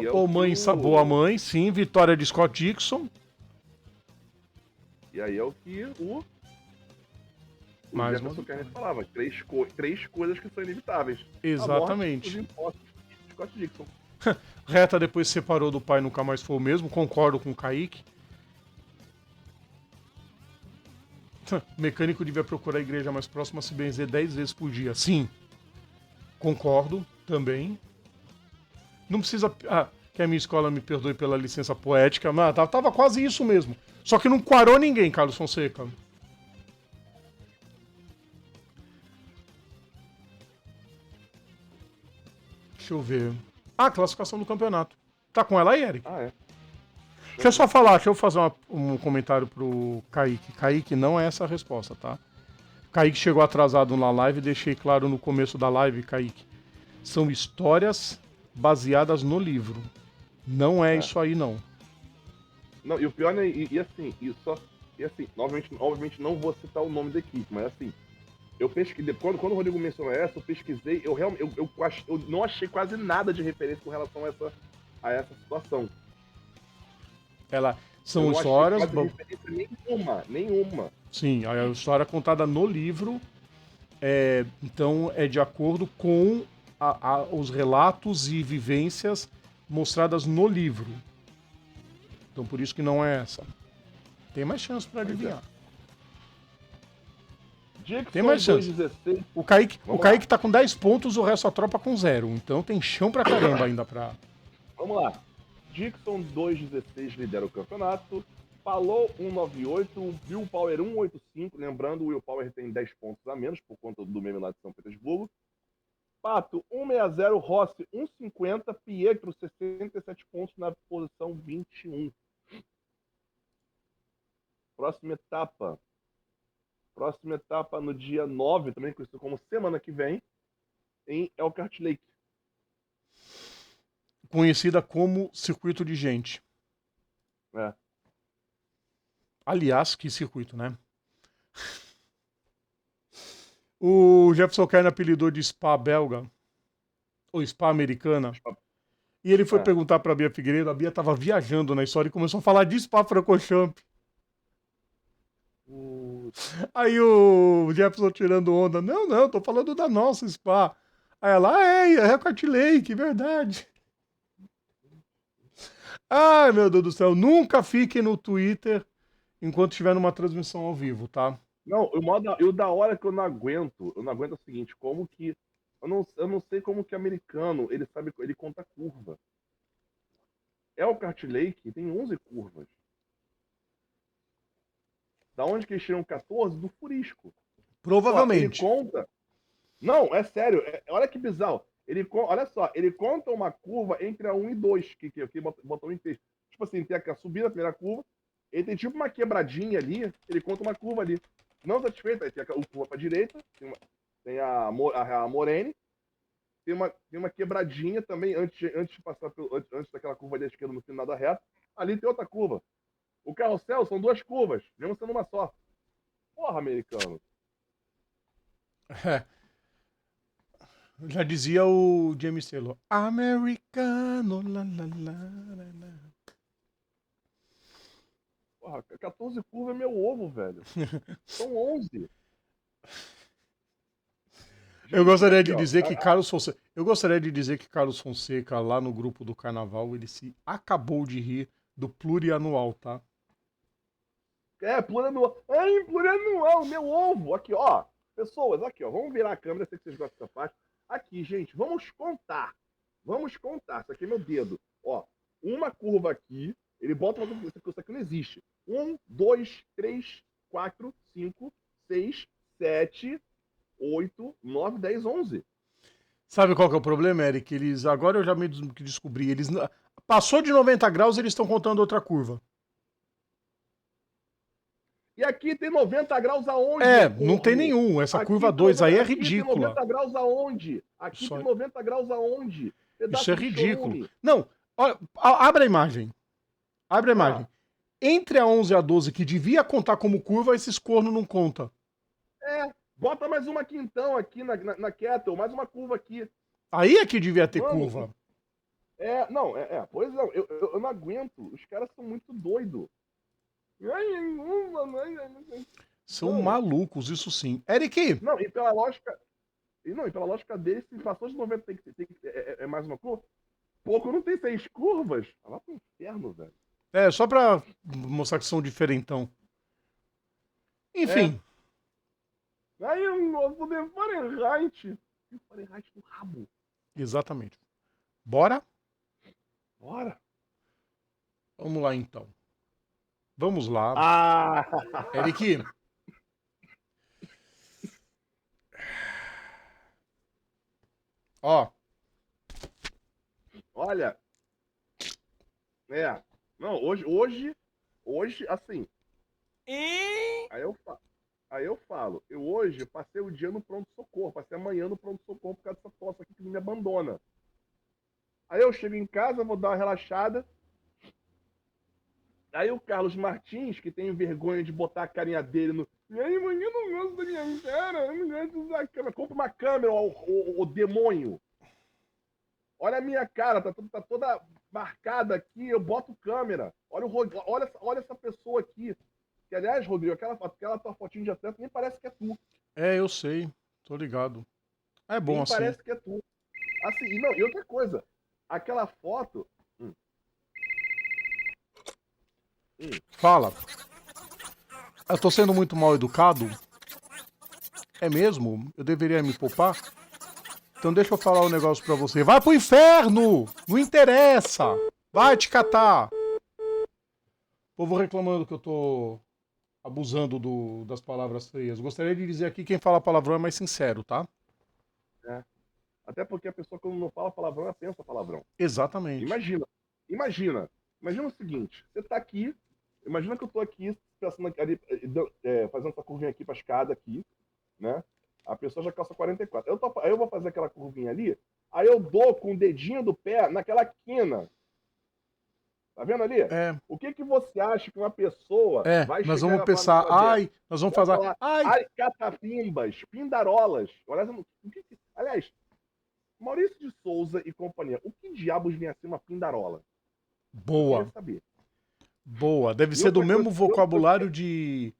Boa mãe, sim. Vitória de Scott Dixon. E aí é o que o Mais Jefferson uma... Kennedy falava. Três coisas que são inevitáveis. Exatamente. A morte, os impostos de Scott Dixon. Reta depois se separou do pai, nunca mais foi o mesmo. Concordo com o Kaique. Mecânico devia procurar a igreja mais próxima, se benzer 10 vezes por dia. Sim. Concordo também. Não precisa... que a minha escola me perdoe pela licença poética, mas tava quase isso mesmo. Só que não quarou ninguém, Carlos Fonseca. Deixa eu ver. Classificação do campeonato. Tá com ela aí, Eric? É. Deixa eu só falar, deixa eu fazer um comentário pro Kaique. Kaique, não é essa a resposta, tá? Kaique chegou atrasado na live, deixei claro no começo da live, Kaique. São histórias baseadas no livro. Não é isso aí, não. Não, e o pior é, e assim, obviamente não vou citar o nome da equipe, mas assim, eu pesquisei, quando o Rodrigo mencionou essa, eu pesquisei, eu não achei quase nada de referência com relação a essa situação. São eu histórias... Não achei quase referência nenhuma. Sim, a história é contada no livro, então é de acordo com os relatos e vivências mostradas no livro. Então por isso que não é essa. Tem mais chance pra adivinhar. Tem mais chance. 216. O Kaique tá com 10 pontos, o resto da tropa com 0. Então tem chão pra caramba ainda pra... Vamos lá. Dixon 216 lidera o campeonato. Palou 198, Will Power 185. Lembrando, o Will Power tem 10 pontos a menos por conta do meme lá de São Petersburgo. Pato 160, Rossi 150, Pietro 67 pontos na posição 21. Próxima etapa no dia 9, também conhecido como semana que vem, em Elkhart Lake. Conhecida como circuito de gente. Aliás, que circuito, né? O Jefferson Kern apelidou de Spa belga, ou Spa americana, e ele foi perguntar pra Bia Figueiredo, a Bia tava viajando na história e começou a falar de Spa Francorchamps. Aí o Jefferson tirando onda, não, tô falando da nossa Spa. Aí ela, é Elkhart Lake, verdade. Ai, meu Deus do céu, nunca fiquem no Twitter enquanto estiver numa transmissão ao vivo, tá? Não, o da hora que eu não aguento é o seguinte, como que... Eu não sei como que americano, ele conta curva. Elkhart Lake tem 11 curvas. Da onde que eles tiram 14? Do furisco. Provavelmente. Pô, ele conta... Não, é sério, olha que bizarro. Olha só, ele conta uma curva entre a 1 e 2, que botou em texto. Tipo assim, tem a subida, a primeira curva, ele tem tipo uma quebradinha ali, ele conta uma curva ali. Não satisfeito, aí tem a curva pra direita, tem a Morene, tem uma quebradinha também antes de passar antes daquela curva ali à esquerda no final da reta. Ali tem outra curva. O carrossel são 2 curvas, mesmo sendo uma só. Porra, americano. Já dizia o James Taylor. Americano, la. Porra, 14 curvas é meu ovo, velho. São 11. Eu gostaria de dizer que Carlos Fonseca... Eu gostaria de dizer que Carlos Fonseca, lá no grupo do Carnaval, ele se acabou de rir do plurianual, tá? Plurianual. Plurianual, meu ovo. Aqui, ó. Pessoas, aqui, ó. Vamos virar a câmera, sei que vocês gostam dessa parte. Aqui, gente, vamos contar. Isso aqui é meu dedo. Ó, uma curva aqui, ele bota uma curva, isso aqui não existe. 1, 2, 3, 4, 5, 6, 7, 8, 9, 10, 11. Sabe qual que é o problema, Eric? Agora eu já me descobri, Passou de 90 graus, eles estão contando outra curva. E aqui tem 90 graus aonde? Não tem nenhum. Essa Aqui curva tem 2 aí é aqui ridícula. Tem 90 graus aonde? Aqui Só- tem 90 graus aonde? Pedaço Isso é de ridículo. chorume. Não, olha, abre a imagem. Abre a imagem. Entre a 11 e a 12, que devia contar como curva, esses cornos não conta. Bota mais uma aqui então, aqui na Kettle, mais uma curva aqui. Aí é que devia ter Mano, curva. Pois não, eu não aguento. Os caras são muito doidos. São malucos, isso sim. Eric, Não, e pela lógica. E pela lógica dele, se passou de 90 é mais uma curva. Pouco não tem 6 curvas. Vai lá pro inferno, velho. só pra mostrar que são diferentão. Enfim, Aí eu gosto de Fahrenheit. E o Fahrenheit no rabo. exatamente. Bora? Bora. Vamos lá então. Vamos lá. Ah! Eric. Ó, Olha. Não, hoje, assim. Aí eu falo, eu hoje passei o dia no pronto-socorro, passei amanhã no pronto-socorro por causa dessa tosse aqui que não me abandona. Aí eu chego em casa, vou dar uma relaxada. Aí o Carlos Martins, que tem vergonha de botar a carinha dele no. E aí, mano, eu não gosto da minha cara, eu não gosto de usar a câmera. Compra uma câmera, o demônio. Olha a minha cara, tá toda marcada aqui, eu boto câmera. Olha essa pessoa aqui. Que, aliás, Rodrigo, aquela tua fotinha de atleta nem parece que é tu. eu sei. Tô ligado. É bom Nem assim. parece que é tu. Assim, e outra coisa. Aquela foto. Fala. Eu tô sendo muito mal educado? É mesmo? Eu deveria me poupar? Então deixa eu falar um negócio pra você. Vai pro inferno! Não interessa! Vai te catar! O povo reclamando que eu tô abusando das palavras feias. Gostaria de dizer aqui que quem fala palavrão é mais sincero, tá? Até porque a pessoa, quando não fala palavrão, ela pensa palavrão. Exatamente. Imagina o seguinte, você tá aqui, imagina que eu tô aqui, pensando ali, fazendo essa curvinha aqui pra escada aqui, né? A pessoa já calça 44. Aí eu vou fazer aquela curvinha ali, aí eu dou com o dedinho do pé naquela quina. Tá vendo ali? O que você acha que uma pessoa vai chegar nós vamos e pensar, fazer? nós vamos Vai fazer, falar, ai, catapimbas, pindarolas. Aliás, Maurício de Souza e companhia, o que diabos vem a ser uma pindarola? boa, Eu queria saber. boa. Deve E ser do outra mesmo coisa- vocabulário de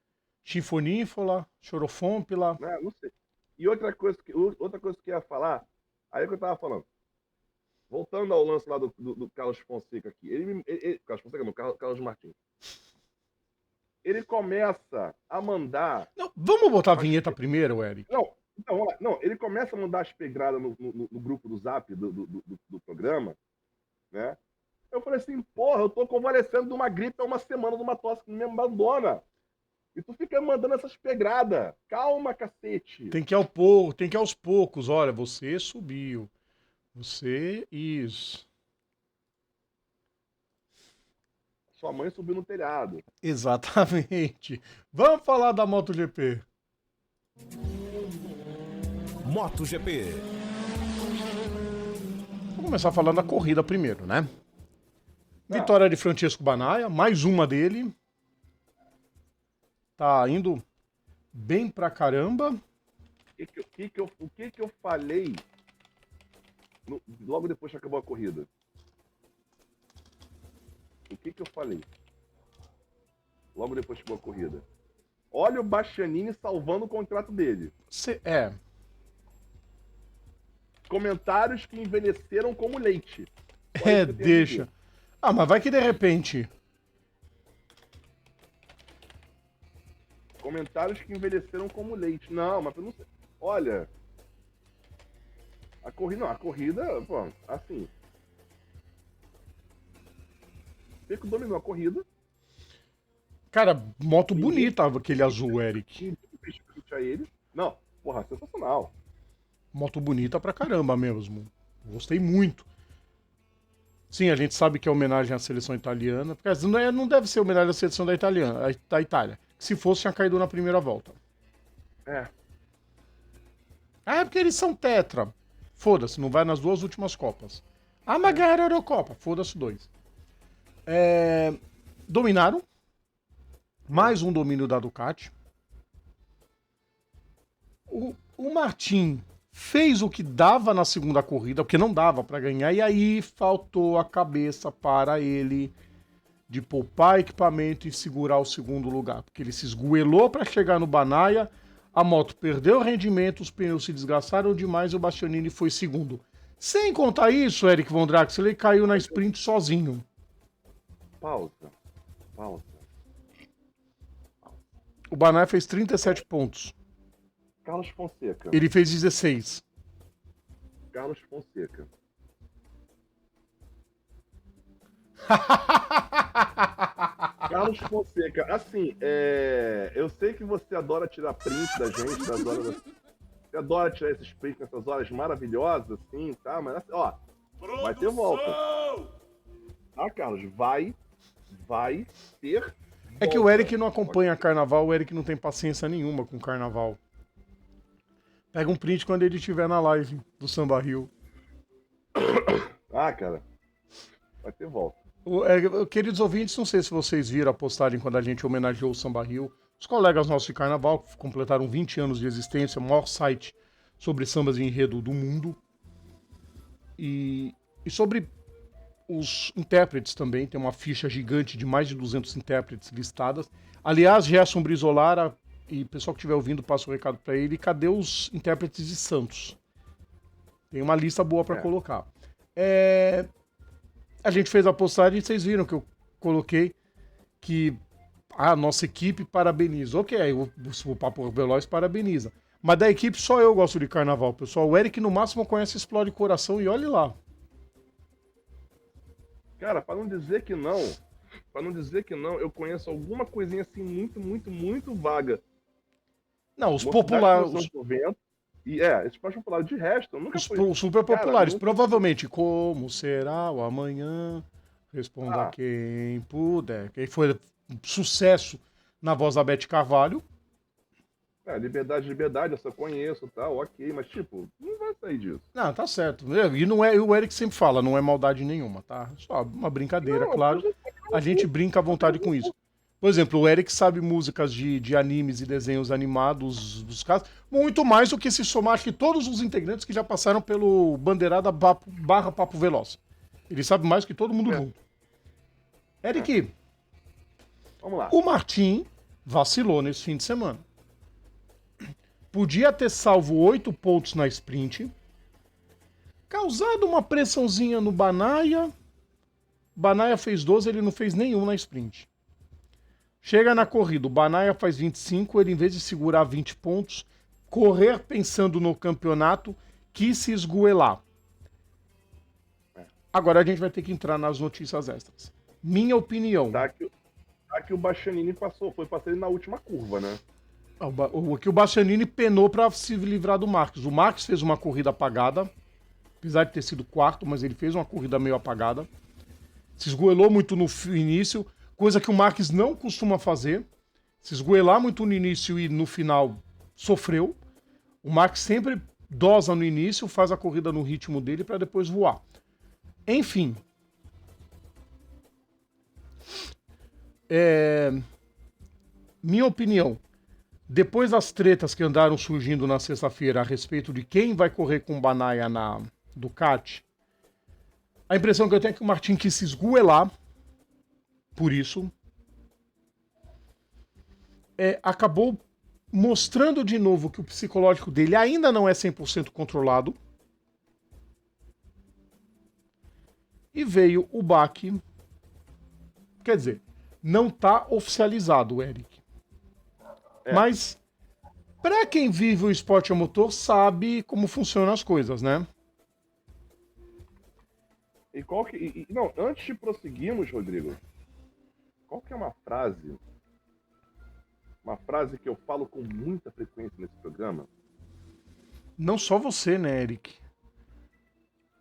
chinfonífola, chorofômpila. Não sei. E outra coisa que eu ia falar, aí que eu tava falando. Voltando ao lance lá do Carlos Fonseca aqui. Carlos Fonseca não, Carlos Martins. Ele começa a mandar. Não, vamos botar a vinheta primeiro, Eric? Não, então, vamos lá. Não, ele começa a mandar as pedradas no grupo do Zap do programa, né? Eu falei assim, porra, eu tô convalescendo de uma gripe há uma semana, de uma tosse que me abandona. E tu fica mandando essas pedradas. Calma, cacete. Tem que ir aos poucos. Olha, você subiu. Você, isso. Sua mãe subiu no telhado. Exatamente. Vamos falar da MotoGP. MotoGP. Vamos começar falando da corrida primeiro, né? Vitória de Francesco Banaya, mais uma dele. Tá indo bem pra caramba. O que eu falei logo depois que acabou a corrida? O que eu falei? Logo depois que acabou a corrida. Olha o Bastianini salvando o contrato dele. Comentários que envelheceram como leite. Deixa. Mas vai que de repente. Comentários que envelheceram como leite. Não, mas eu não sei. Olha. A corrida, pô, assim. Peco dominou a corrida. Cara, moto bonita aquele azul, Eric. A ele. Não, porra, sensacional. Moto bonita pra caramba mesmo. Gostei muito. Sim, a gente sabe que é homenagem à seleção italiana. Porque não deve ser homenagem à seleção da Itália. Se fosse, tinha caído na primeira volta. É. Ah, é porque eles são tetra. Foda-se, não vai nas duas últimas Copas. Ah, mas ganharam a Eurocopa. Foda-se dois. Dominaram. Mais um domínio da Ducati. O Martin fez o que dava na segunda corrida, porque não dava para ganhar, e aí faltou a cabeça para ele de poupar equipamento e segurar o segundo lugar, porque ele se esgoelou para chegar no Banaya, a moto perdeu rendimento, os pneus se desgastaram demais e o Bastianini foi segundo. Sem contar isso, Eric Von Draxler, ele caiu na sprint sozinho. Pausa. O Banaya fez 37 pontos. Carlos Fonseca. Ele fez 16. Carlos Fonseca. Carlos Fonseca, assim, eu sei que você adora tirar print da gente, você adora tirar esses prints nessas horas maravilhosas, assim, tá? Mas, assim, ó, vai ter volta. Tá, Carlos? Vai ter É que o Eric não acompanha carnaval, o Eric não tem paciência nenhuma com carnaval. Pega um print quando ele estiver na live do Samba Rio. Ah, cara, vai ter volta. Queridos ouvintes, não sei se vocês viram a postagem quando a gente homenageou o Samba Rio. Os colegas nossos de carnaval que completaram 20 anos de existência, o maior site sobre sambas de enredo do mundo. E sobre os intérpretes também, tem uma ficha gigante de mais de 200 intérpretes listadas. Aliás, Gerson Brizolara, e o pessoal que estiver ouvindo, passa o recado para ele, cadê os intérpretes de Santos? Tem uma lista boa para colocar. A gente fez a postagem e vocês viram que eu coloquei que a nossa equipe parabeniza. Ok, aí o Papo Veloz parabeniza. Mas da equipe só eu gosto de carnaval, pessoal. O Eric no máximo conhece Explode Coração e olhe lá. Cara, para não dizer que não, eu conheço alguma coisinha assim muito vaga. Não, os populares. Esses mais populares. De resto, eu nunca fui. Os super populares. Cara, provavelmente, como será o amanhã? Responda quem puder. Quem foi sucesso na voz da Beth Carvalho. Liberdade, essa eu conheço, tá? Ok, mas tipo, não vai sair disso. Não, tá certo. E não é, o Eric sempre fala, não é maldade nenhuma, tá? Só uma brincadeira, claro. A gente brinca à vontade com isso. Por exemplo, o Eric sabe músicas de animes e desenhos animados dos casos, muito mais do que se somar, acho que todos os integrantes que já passaram pelo Bandeirada barra Papo Veloz. Ele sabe mais que todo mundo junto. Eric, vamos lá. O Martin vacilou nesse fim de semana. Podia ter salvo 8 pontos na sprint, causado uma pressãozinha no Banaya. Banaya fez 12, ele não fez nenhum na sprint. Chega na corrida, o Banaya faz 25, ele em vez de segurar 20 pontos, correr pensando no campeonato, quis se esgoelar. Agora a gente vai ter que entrar nas notícias extras. Minha opinião. Tá que o Bastianini foi passar ele na última curva, né? O Bastianini penou para se livrar do Marques. O Marques fez uma corrida apagada, apesar de ter sido quarto, mas ele fez uma corrida meio apagada. Se esgoelou muito no início, coisa que o Marques não costuma fazer. Se esgoelar muito no início e no final sofreu. O Marques sempre dosa no início, faz a corrida no ritmo dele para depois voar. Enfim. Minha opinião. Depois das tretas que andaram surgindo na sexta-feira a respeito de quem vai correr com o Banaya na Ducati, a impressão que eu tenho é que o Martin quis se esgoelar por isso. Acabou mostrando de novo que o psicológico dele ainda não é 100% controlado. E veio o baque. Quer dizer, não está oficializado, Eric. Mas, para quem vive o esporte a motor, sabe como funcionam as coisas, né? Não, antes de prosseguirmos, Rodrigo, qual que é uma frase que eu falo com muita frequência nesse programa? Não só você, né, Eric?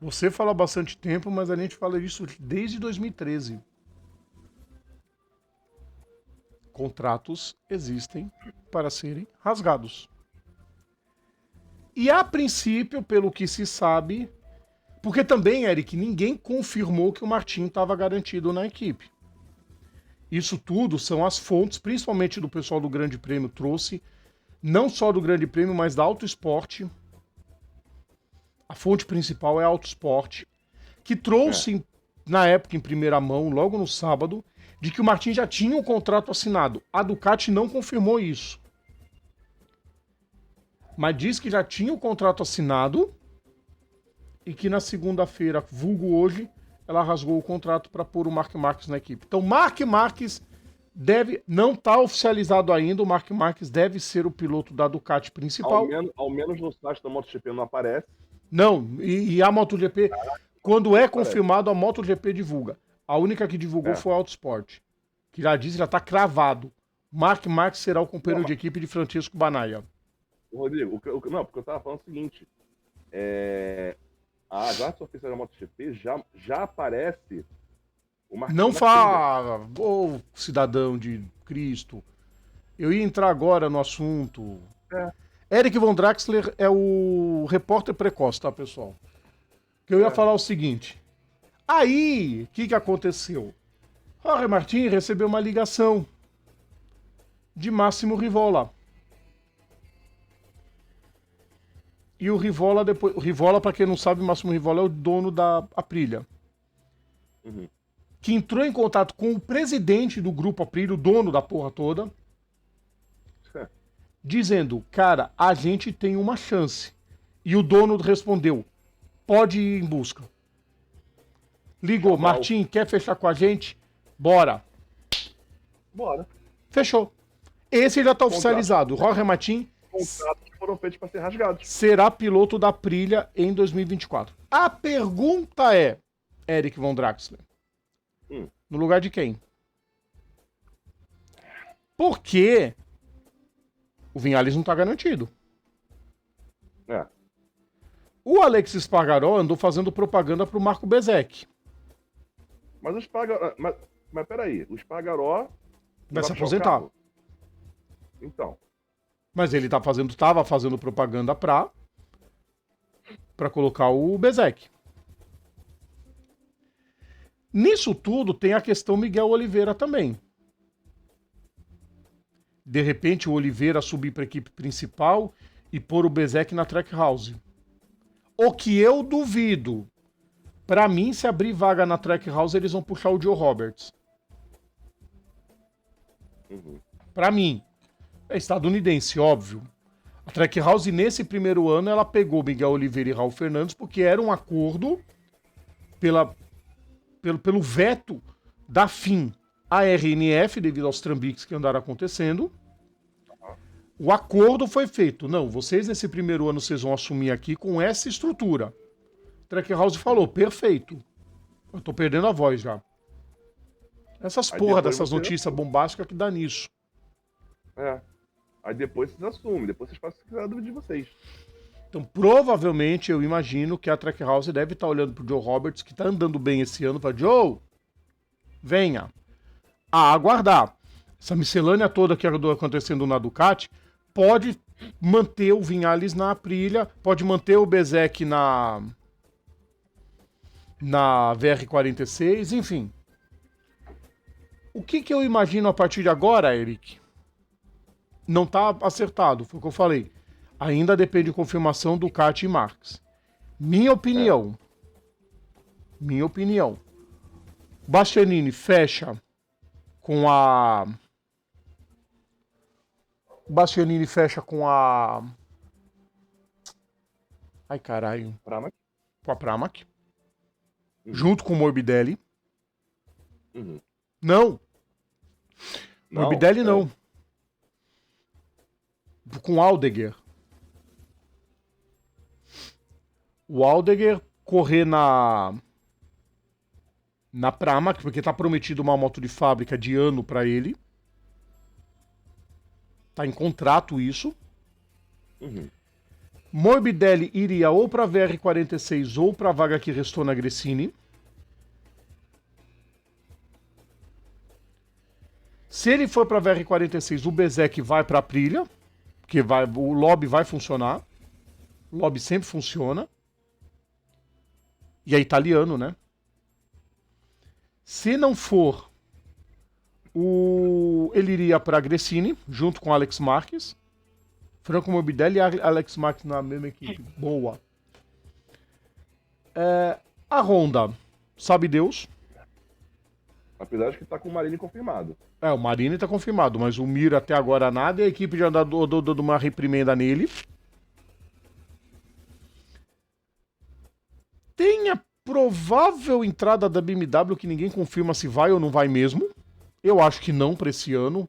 Você fala há bastante tempo, mas a gente fala isso desde 2013. Contratos existem para serem rasgados. E a princípio, pelo que se sabe, porque também, Eric, ninguém confirmou que o Martin estava garantido na equipe. Isso tudo são as fontes, principalmente do pessoal do Grande Prêmio trouxe, não só do Grande Prêmio, mas da Auto Esporte. A fonte principal é a Auto Esporte, que trouxe, na época, em primeira mão, logo no sábado, de que o Martin já tinha um contrato assinado. A Ducati não confirmou isso. Mas diz que já tinha o contrato assinado e que na segunda-feira, vulgo hoje, ela rasgou o contrato para pôr o Marc Marquez na equipe. Então, Marc Marquez não está oficializado ainda, o Marc Marquez deve ser o piloto da Ducati principal. Ao menos no site da MotoGP não aparece. Não, e a MotoGP, quando é confirmado, a MotoGP divulga. A única que divulgou foi a Autosport, que já diz, já está cravado. Marc Marquez será o companheiro de equipe de Francesco Banaya. Rodrigo, não, porque eu tava falando o seguinte, as artes oficiais da MotoGP já aparece o Martin. Não fala, ô cidadão de Cristo. Eu ia entrar agora no assunto. Eric Von Draxler é o repórter precoce, tá, pessoal? Que eu ia falar o seguinte. Aí, o que aconteceu? Jorge Martin recebeu uma ligação de Máximo Rivola. E o Rivola, depois. O Rivola, pra quem não sabe, o Máximo Rivola é o dono da Aprilia. Uhum. Que entrou em contato com o presidente do grupo Aprilia, o dono da porra toda, dizendo, cara, a gente tem uma chance. E o dono respondeu, pode ir em busca. Ligou, Martin, quer fechar com a gente? Bora. Bora. Fechou. Esse já tá oficializado. Jorge Martin Contratos que foram feitos para ser rasgados. será piloto da Aprilia em 2024. A pergunta é, Eric Von Draxler, no lugar de quem? Porque o Viñales não tá garantido. O Alex Espargaró andou fazendo propaganda pro Marco Bezek. Mas o Espargaró... Mas peraí, o Espargaró... Vai se aposentar. Então. Mas ele tava fazendo propaganda pra colocar o Bezek. Nisso tudo tem a questão Miguel Oliveira também. De repente o Oliveira subir para a equipe principal e pôr o Bezek na Trackhouse. O que eu duvido. Para mim, se abrir vaga na Trackhouse, eles vão puxar o Joe Roberts. Para mim. É estadunidense, óbvio. A Trackhouse, nesse primeiro ano, ela pegou Miguel Oliveira e Raul Fernandes porque era um acordo pelo veto da FIM à RNF, devido aos trambiques que andaram acontecendo. O acordo foi feito. Não, vocês nesse primeiro ano vocês vão assumir aqui com essa estrutura. Trackhouse falou, perfeito. Eu tô perdendo a voz já. Essas porra dessas notícias bombásticas que dá nisso. Aí depois vocês assumem, depois vocês fazem a dúvida de vocês. Então, provavelmente, eu imagino que a Trackhouse deve estar olhando pro Joe Roberts, que tá andando bem esse ano, para Joe, venha. A aguardar. Essa miscelânea toda que andou acontecendo na Ducati pode manter o Viñales na Aprilia, pode manter o Bezek na VR46, enfim. O que eu imagino a partir de agora, Eric? Não tá acertado, foi o que eu falei. Ainda depende de confirmação Ducati e Marques. Minha opinião. Bastianini fecha com a... Ai, caralho. Pramac? Com a Pramac. Junto com o Morbidelli. Não. Morbidelli não. Com o Aldegger. O Aldegger correr na Pramac, porque tá prometido uma moto de fábrica de ano pra ele. Tá em contrato isso. Morbidelli iria ou para VR46 ou para a vaga que restou na Gresini. Se ele for para VR46, o Bezek vai para a Aprilia, porque o lobby vai funcionar. O lobby sempre funciona. E é italiano, né? Se não for, ele iria para a Gresini, junto com Alex Marques. Franco Morbidelli e Alex Marques na mesma equipe. Boa. A Honda, sabe Deus. Apesar de que tá com o Marini confirmado. O Marini tá confirmado, mas o Mir até agora nada e a equipe já dando uma reprimenda nele. Tem a provável entrada da BMW, que ninguém confirma se vai ou não vai mesmo. Eu acho que não para esse ano.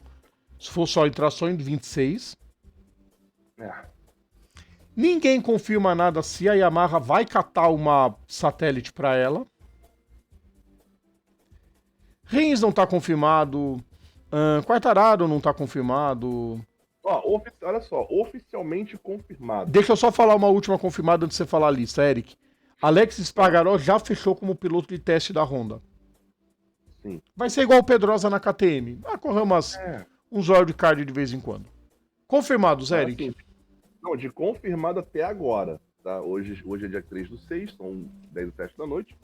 Se for só entrar só em 26. Ninguém confirma nada se a Yamaha vai catar uma satélite para ela. Rins não tá confirmado. Quartararo não tá confirmado. Olha só, oficialmente confirmado. Deixa eu só falar uma última confirmada antes de você falar a lista, Eric. Alex Espargaró já fechou como piloto de teste da Honda. Sim. Vai ser igual o Pedrosa na KTM. Vai correr uns wildcard de vez em quando. Confirmados, Eric? Assim, não, de confirmado até agora. Tá? Hoje é dia 3/6, são 10h07 da noite.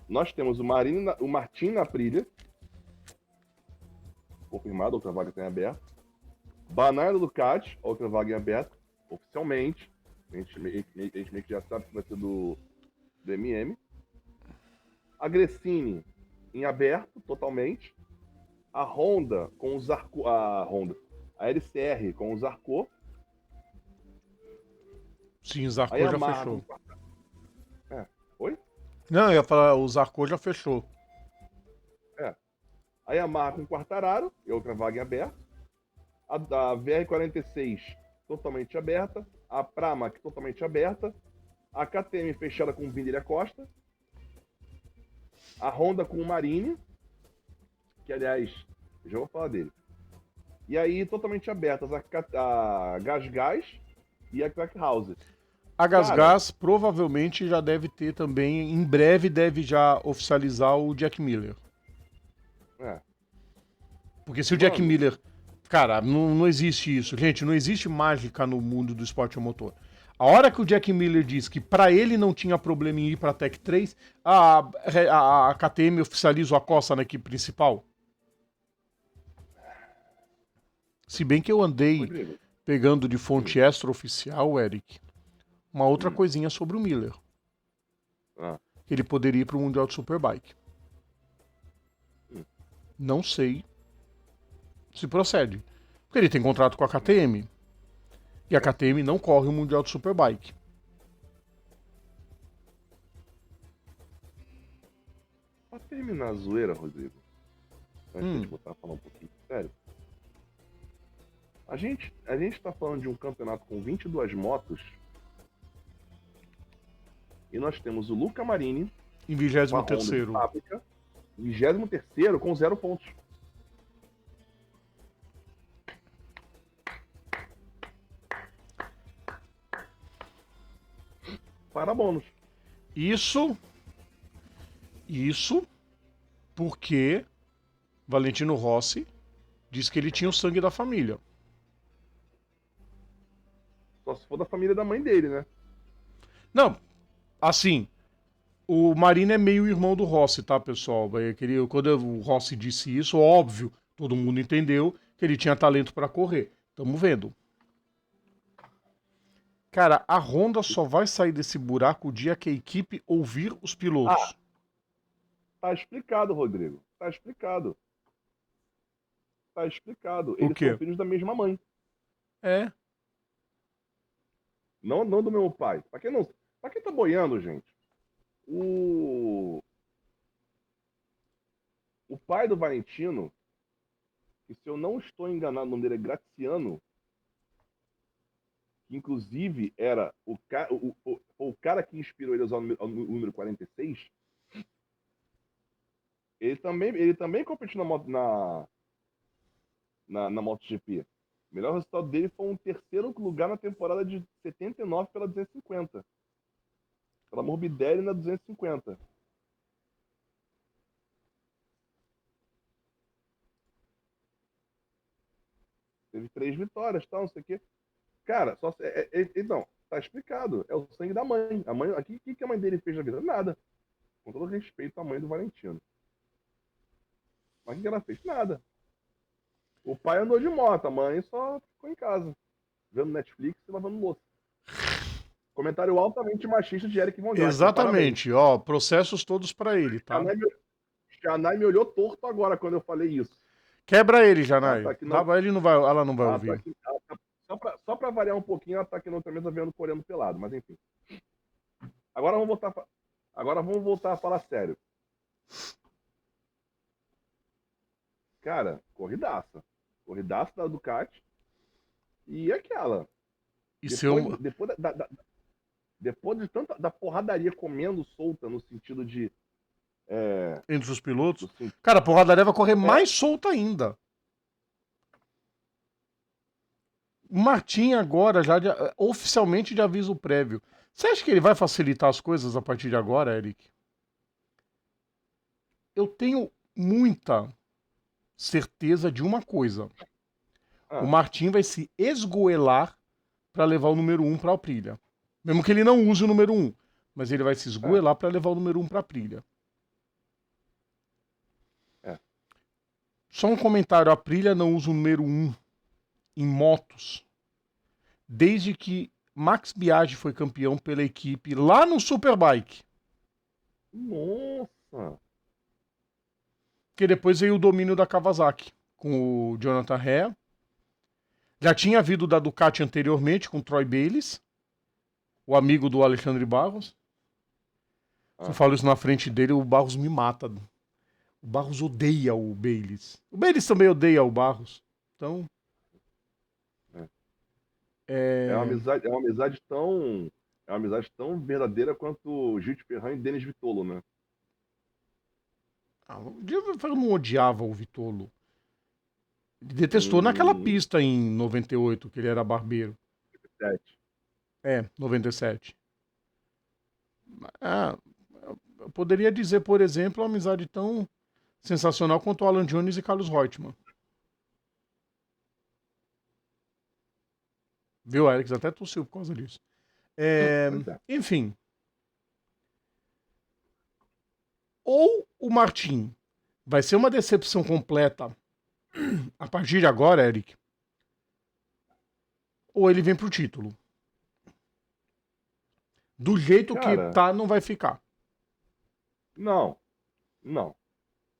Nós temos o Martin na Aprilia. Confirmado, outra vaga tem aberta. Banana Ducati, outra vaga em aberto. Oficialmente. A gente meio que já sabe que vai ser do MM. A Gresini em aberto, totalmente. A Honda com os Zarco. A LCR com o Zarco. Sim, o Zarco já fechou. Oi? Não, eu ia falar, o Zarco já fechou. A Yamaha com Quartararo, e outra vaga em aberto. A VR46 totalmente aberta. A Pramac totalmente aberta. A KTM fechada com o Vindeira Costa. A Honda com o Marini, que aliás, já vou falar dele. E aí, totalmente abertas a Gas e a Trackhouse. A Gas provavelmente já deve ter também, em breve deve já oficializar o Jack Miller. Porque se o Jack Miller... Cara, não existe isso. Gente, não existe mágica no mundo do esporte a motor. A hora que o Jack Miller diz que pra ele não tinha problema em ir pra Tech 3, a KTM oficializa o Acosta na equipe principal. Se bem que eu andei pegando de fonte extra-oficial, Eric, uma outra coisinha sobre o Miller. Que ele poderia ir pro Mundial de Superbike. Não sei se procede. Porque ele tem contrato com a KTM. E a KTM não corre o Mundial de Superbike. Pra terminar a zoeira, Rodrigo, antes de botar a falar um pouquinho sério, a gente tá falando de um campeonato com 22 motos e nós temos o Luca Marini em 23º. Fábrica, 23º com 0 pontos. Para bônus. Isso porque Valentino Rossi disse que ele tinha o sangue da família. Só se for da família da mãe dele, né? Não, assim, o Marini é meio irmão do Rossi, tá, pessoal? Quando o Rossi disse isso, óbvio, todo mundo entendeu que ele tinha talento para correr. Tamo vendo. Cara, a Honda só vai sair desse buraco o dia que a equipe ouvir os pilotos. Tá explicado, Rodrigo. Tá explicado. O Eles quê? são filhos da mesma mãe. Não do meu pai. Pra quem tá boiando, gente, o pai do Valentino, que se eu não estou enganado, o nome dele é Graziano, que inclusive era o cara que inspirou ele a usar o número 46, ele também competiu na MotoGP. O melhor resultado dele foi um terceiro lugar na temporada de 79 pela 250. Pela Morbidelli na 250. Teve 3 vitórias, tal, não sei o quê. Cara, só então, tá explicado. É o sangue da mãe. A mãe, o que a mãe dele fez na vida? Nada. Com todo respeito à mãe do Valentino. Mas o que ela fez? Nada. O pai andou de moto, a mãe só ficou em casa, vendo Netflix e lavando louça. Comentário altamente machista de Eric Von Jost. Exatamente, ó, processos todos pra ele, tá? Janai me olhou torto agora quando eu falei isso. Quebra ele, Janai. Ela tá aqui Ele não vai, ela não vai ela ouvir. tá aqui, só pra variar um pouquinho, ela tá aqui na outra mesa vendo coreano pelado, mas enfim. Agora vamos voltar a falar sério. Cara, corridaça. Corridaça da Ducati. E aquela. E Depois de tanta da porradaria comendo solta no sentido de. entre os pilotos. Cara, a porradaria vai correr mais solta ainda. O Martin agora, oficialmente de aviso prévio. Você acha que ele vai facilitar as coisas a partir de agora, Eric? Eu tenho muita certeza de uma coisa. O Martin vai se esgoelar para levar o número 1 para a Aprilia. Mesmo que ele não use o número 1, mas ele vai se esgoelar para levar o número 1 para a Aprilia. Só um comentário, a Aprilia não usa o número 1 em motos desde que Max Biaggi foi campeão pela equipe lá no Superbike. Nossa! Que depois veio o domínio da Kawasaki com o Jonathan Rea. Já tinha havido da Ducati anteriormente com o Troy Bayliss, o amigo do Alexandre Barros. Se eu falo isso na frente dele, o Barros me mata. O Barros odeia o Bayliss. O Bayliss também odeia o Barros. Então... É uma amizade tão verdadeira quanto Gil de Ferran e Denis Vitolo, né? O Gil de Ferran não odiava o Vitolo. Ele detestou naquela pista em 98, que ele era barbeiro. 97. Eu poderia dizer, por exemplo, uma amizade tão sensacional quanto Alan Jones e Carlos Reutemann. Viu, Alex? Até tossiu por causa disso. Enfim. Ou o Martin vai ser uma decepção completa a partir de agora, Eric, ou ele vem pro título. Do jeito que tá, não vai ficar. Não.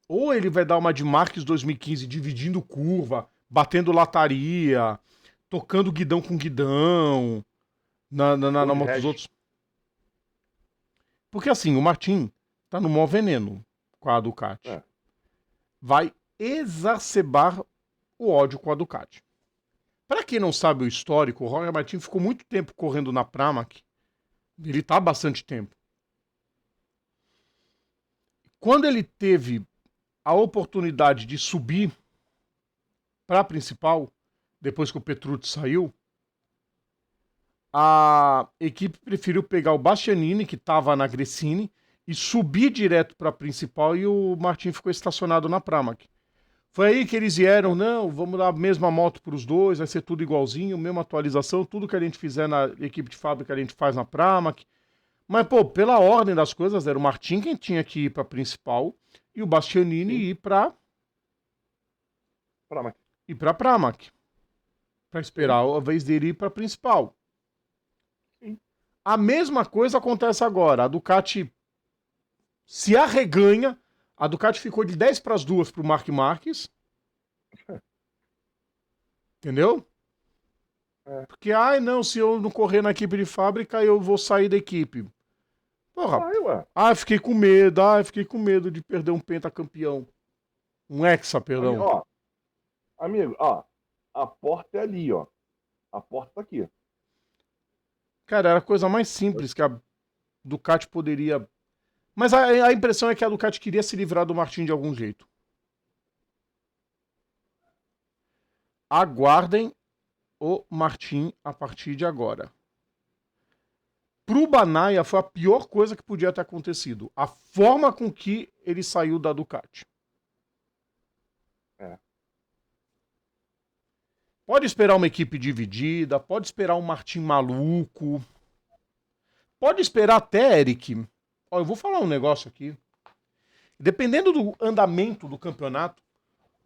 Ou ele vai dar uma de Marques 2015, dividindo curva, batendo lataria, tocando guidão com guidão na moto dos outros. Porque assim, o Martin tá no maior veneno com a Ducati. Vai exacerbar o ódio com a Ducati. Para quem não sabe o histórico, o Jorge Martin ficou muito tempo correndo na Pramac. Ele tá há bastante tempo. Quando ele teve a oportunidade de subir para a principal, depois que o Petrucci saiu, a equipe preferiu pegar o Bastianini, que estava na Gresini, e subir direto para a principal, e o Martin ficou estacionado na Pramac. Foi aí que eles vieram, não, vamos dar a mesma moto para os dois, vai ser tudo igualzinho, mesma atualização, tudo que a gente fizer na equipe de fábrica a gente faz na Pramac. Mas, pô, pela ordem das coisas, era o Martin quem tinha que ir para a principal e o Bastianini ir para Pramac. Para esperar a vez dele ir para a principal. A mesma coisa acontece agora. A Ducati se arreganha. A Ducati ficou de 10 para as 2 para o Marc Marques. Entendeu? Porque, não, se eu não correr na equipe de fábrica, eu vou sair da equipe. Porra. Fiquei com medo de perder um pentacampeão. Um hexa, perdão. Amigo, a porta é ali, ó. A porta tá aqui. Cara, era a coisa mais simples que a Ducati poderia... Mas a impressão é que a Ducati queria se livrar do Martin de algum jeito. Aguardem o Martin a partir de agora. Pro Bagnaia foi a pior coisa que podia ter acontecido. A forma com que ele saiu da Ducati. É. Pode esperar uma equipe dividida, pode esperar um Martin maluco. Pode esperar até, Eric. Ó, eu vou falar um negócio aqui. Dependendo do andamento do campeonato,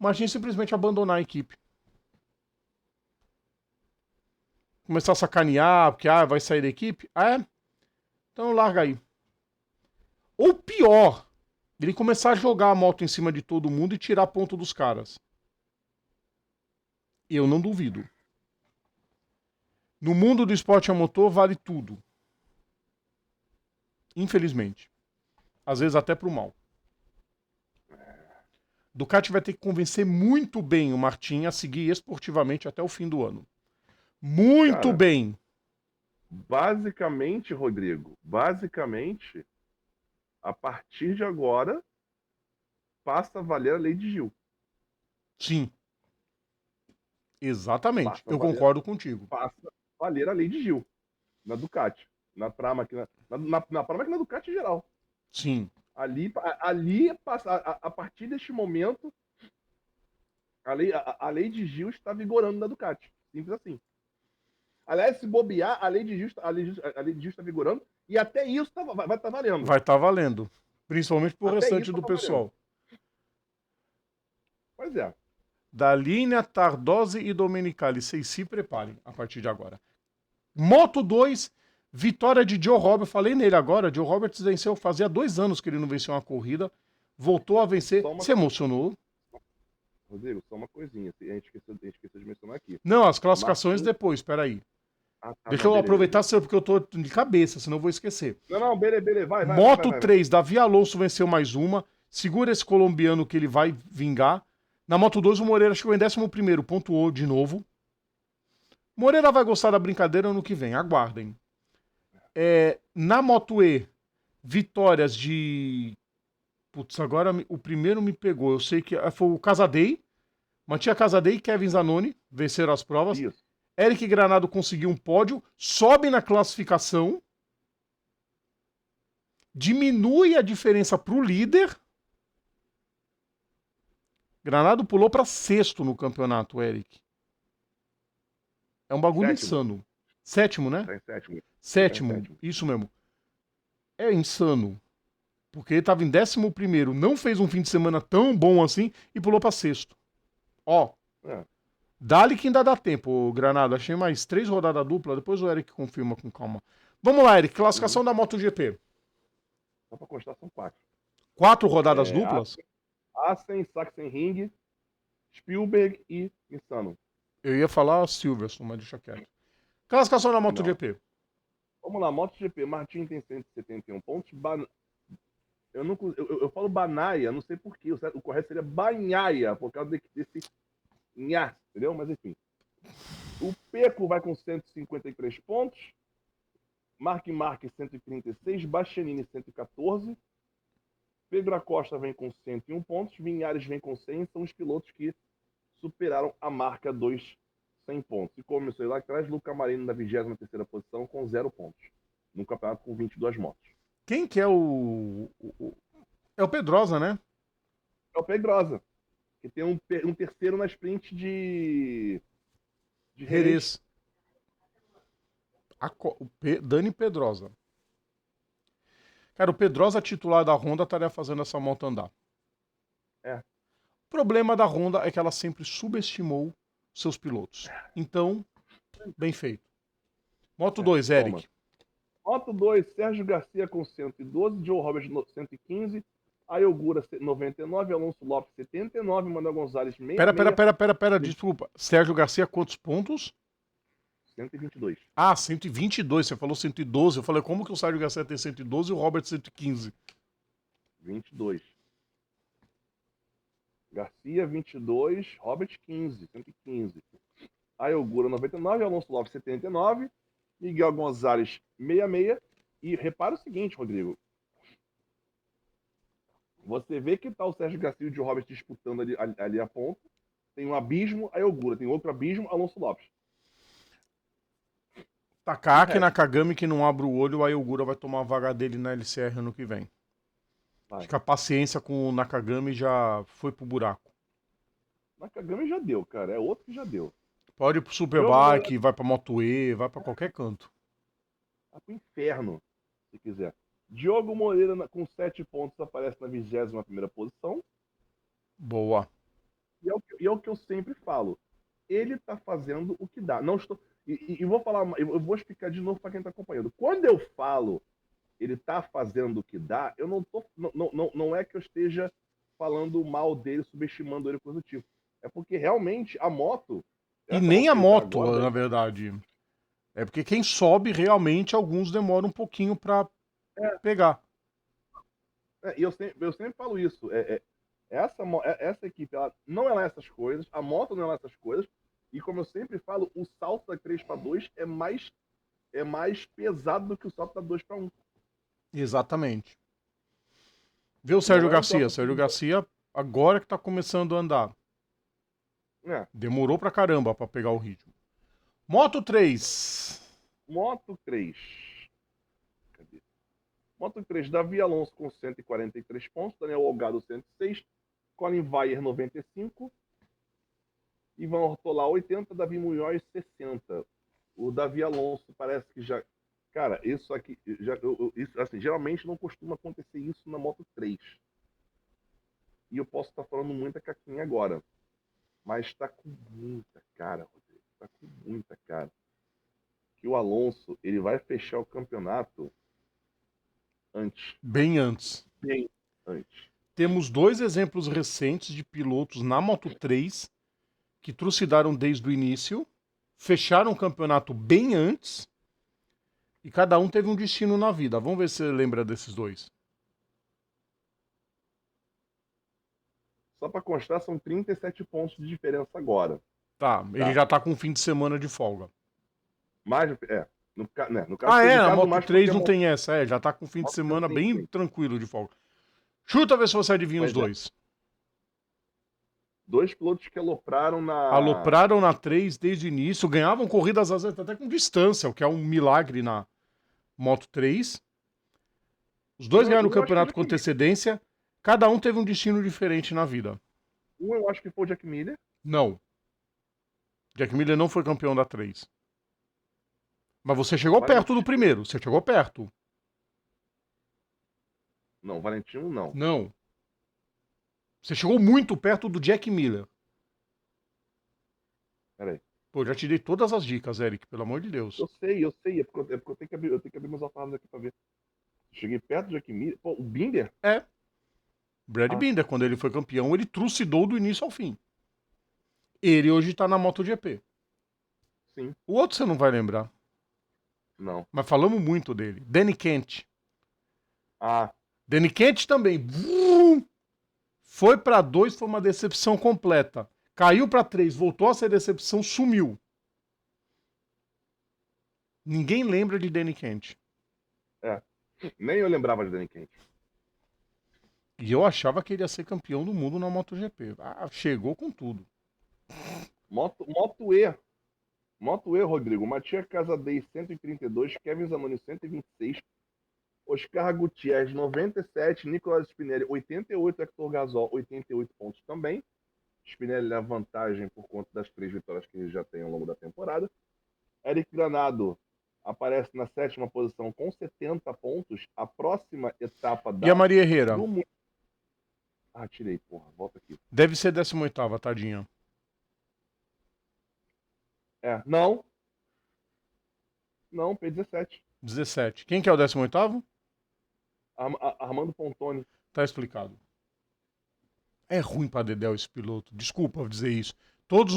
o Martin simplesmente abandonar a equipe. Começar a sacanear, porque vai sair da equipe. Então larga aí. Ou pior, ele começar a jogar a moto em cima de todo mundo e tirar ponto dos caras. Eu não duvido. No mundo do esporte a motor vale tudo. Infelizmente. Às vezes até pro mal. Ducati vai ter que convencer muito bem o Martin a seguir esportivamente até o fim do ano. Muito Cara, bem. Basicamente, Rodrigo, a partir de agora, passa a valer a lei de Gil. Sim. Exatamente. Eu concordo contigo. Passa a valer a lei de Gil na Ducati. Pra máquina Ducati em geral. Sim. Ali a partir deste momento, a lei de Gil está vigorando na Ducati. Simples assim. Aliás, se bobear, a lei de Gil está vigorando e até isso vai estar valendo. Vai estar valendo. Principalmente pro Até restante isso do tá pessoal. Pois é. Da linha Tardosi e Domenicali. Vocês se preparem a partir de agora. Moto 2, vitória de Joe Roberts. Falei nele agora. Joe Roberts venceu. Fazia 2 anos que ele não venceu uma corrida. Voltou a vencer. Se emocionou. Rodrigo, só uma coisinha. A gente esqueceu de mencionar aqui. Não, as classificações depois. Peraí. Deixa eu aproveitar porque eu tô de cabeça, senão eu vou esquecer. Não, beleza. Vai. Moto 3, Davi Alonso venceu mais uma. Segura esse colombiano que ele vai vingar. Na Moto 2, o Moreira chegou em 11º, pontuou de novo. Moreira vai gostar da brincadeira ano que vem, aguardem. Na Moto E, vitórias de... Putz, agora o primeiro me pegou. Eu sei que foi o Casadei. Matia Casadei e Kevin Zanoni venceram as provas. Isso. Eric Granado conseguiu um pódio, sobe na classificação, diminui a diferença para o líder. Granado pulou para 6º no campeonato, Eric. É um bagulho insano. 7º, né? Tá em 7º. 7º, isso mesmo. É insano. Porque ele estava em 11º, não fez um fim de semana tão bom assim e pulou para 6º. Ó. Dá-lhe que ainda dá tempo, Granado. Achei mais 3 rodadas dupla. Depois o Eric confirma com calma. Vamos lá, Eric. Classificação da MotoGP. Só pra constar, são 4. 4 rodadas duplas? Assen, Sachsenring, Spielberg e Misano. Eu ia falar Silverstone, mas deixa quieto. Classificação da MotoGP. Vamos lá, MotoGP. Martin tem 171 pontos. Eu falo Bagnaia, não sei porquê. O correto seria Bagnaia, por causa desse Nha, entendeu? Mas enfim. O Pecco vai com 153 pontos. Mark Marques 136. Bastianini 114. Pedro Acosta vem com 101 pontos. Vinhares vem com 100. São os pilotos que superaram a marca dos 100 pontos. E começou lá atrás, Luca Marini na 23ª posição com 0 pontos. No campeonato com 22 motos. Quem que é o... É o Pedrosa, né? É o Pedrosa. Que tem um terceiro na sprint de Jerez. Dani Pedrosa. Cara, o Pedrosa titular da Honda estaria fazendo essa moto andar. O problema da Honda é que ela sempre subestimou seus pilotos. Então, bem feito. Moto 2, Eric. Moto 2, Sérgio Garcia com 112, Joe Roberts 115, Ayogura 99, Alonso Lopes 79, Manuel Gonzalez 66. Pera, desculpa. Sérgio Garcia, quantos pontos? 122. 122, você falou 112. Eu falei, como que o Sérgio Garcia tem 112 e o Robert 115? 22. Garcia 22, Robert 15, 115. Ayogura 99, Alonso Lopes 79, Miguel Gonzalez 66. E repara o seguinte, Rodrigo. Você vê que tá o Sérgio Garcia e o Joe Roberts disputando ali a ponta. Tem um abismo, Ayogura. Tem outro abismo, Alonso Lopes. Takaki, Nakagami que não abre o olho, o Ayogura vai tomar a vaga dele na LCR ano que vem. Vai. Acho que a paciência com o Nakagami já foi pro buraco. Nakagami já deu, cara. É outro que já deu. Pode ir pro Superbike, vai pra Moto E, vai pra qualquer canto. Vai pro inferno, se quiser. Diogo Moreira, com 7 pontos, aparece na 21ª posição. Boa. E é o que eu sempre falo. Ele tá fazendo o que dá. Não estou. E vou falar, eu vou explicar de novo para quem tá acompanhando. Quando eu falo ele tá fazendo o que dá, eu não tô. Não é que eu esteja falando mal dele, subestimando ele, coisa do tipo. É porque realmente a moto. E essa nem a que ele tá moto, agora, na verdade. É porque quem sobe, realmente, alguns demoram um pouquinho pra pegar. E eu sempre falo isso. Essa equipe, ela não é lá essas coisas, a moto não é lá essas coisas, e como eu sempre falo, o salto da 3 para 2 é mais pesado do que o salto da 2 para 1. Exatamente. Vê o Sérgio Não é um Garcia. troço Sérgio assim, Garcia, agora que tá começando a andar. né? Demorou pra caramba pra pegar o ritmo. Moto 3. Moto 3. Cadê? Moto 3, Davi Alonso com 143 pontos, Daniel Olgado 106, Colin Vayer 95, Ivan Ortolá 80, Davi Munhoz 60. O Davi Alonso parece que já. Cara, isso aqui. Isso, assim, geralmente não costuma acontecer isso na Moto 3. E eu posso estar falando muita caquinha agora. Mas tá com muita cara, Rodrigo. Tá com muita cara. Que o Alonso, ele vai fechar o campeonato antes. Bem antes. Bem antes. Temos dois exemplos recentes de pilotos na Moto 3 que trucidaram desde o início, fecharam o campeonato bem antes e cada um teve um destino na vida. Vamos ver se você lembra desses dois. Só para constar, são 37 pontos de diferença agora. Tá, ele já tá com um fim de semana de folga. Mais, no caso, no caso, A no caso, Moto mais 3 porque não tem essa, já tá com um fim de Moto semana tem, bem sim. tranquilo de folga. Chuta ver se você adivinha os Mas dois. Dois pilotos que alopraram na. Alopraram na 3 desde o início, ganhavam corridas às vezes até com distância, o que é um milagre na Moto 3. Os dois ganharam o campeonato com antecedência, cada um teve um destino diferente na vida. Um eu acho que foi o Jack Miller. Não. Jack Miller não foi campeão da 3. Mas você chegou perto do primeiro, você chegou perto. Não, Valentino não. Não. Você chegou muito perto do Jack Miller. Peraí. Pô, já te dei todas as dicas, Eric, pelo amor de Deus. Eu sei. É porque eu tenho que abrir meus alfabetos aqui pra ver. Cheguei perto do Jack Miller. Pô, o Binder? É. Brad Binder, quando ele foi campeão, ele trucidou do início ao fim. Ele hoje tá na MotoGP. Sim. O outro você não vai lembrar. Não. Mas falamos muito dele. Danny Kent. Ah. Danny Kent também. Foi pra 2, foi uma decepção completa. Caiu pra 3, voltou a ser decepção, sumiu. Ninguém lembra de Danny Kent. Nem eu lembrava de Danny Kent. E eu achava que ele ia ser campeão do mundo na MotoGP. Ah, chegou com tudo. Moto E. Moto E, Rodrigo. Matias Casadei, 132. Kevin Zanoni, 126. Oscar Gutierrez, 97. Nicolas Spinelli, 88. Hector Gasol, 88 pontos também. Spinelli na vantagem por conta das 3 vitórias que ele já tem ao longo da temporada. Eric Granado aparece na 7ª posição com 70 pontos. A próxima etapa da... E a Maria Herrera? Ah, tirei, porra. Volta aqui. Deve ser 18ª, tadinha. Não. Não, P17. 17. Quem que é o 18º? Armando Pontoni. Tá explicado. É ruim pra Dedéu esse piloto. Desculpa dizer isso. Todos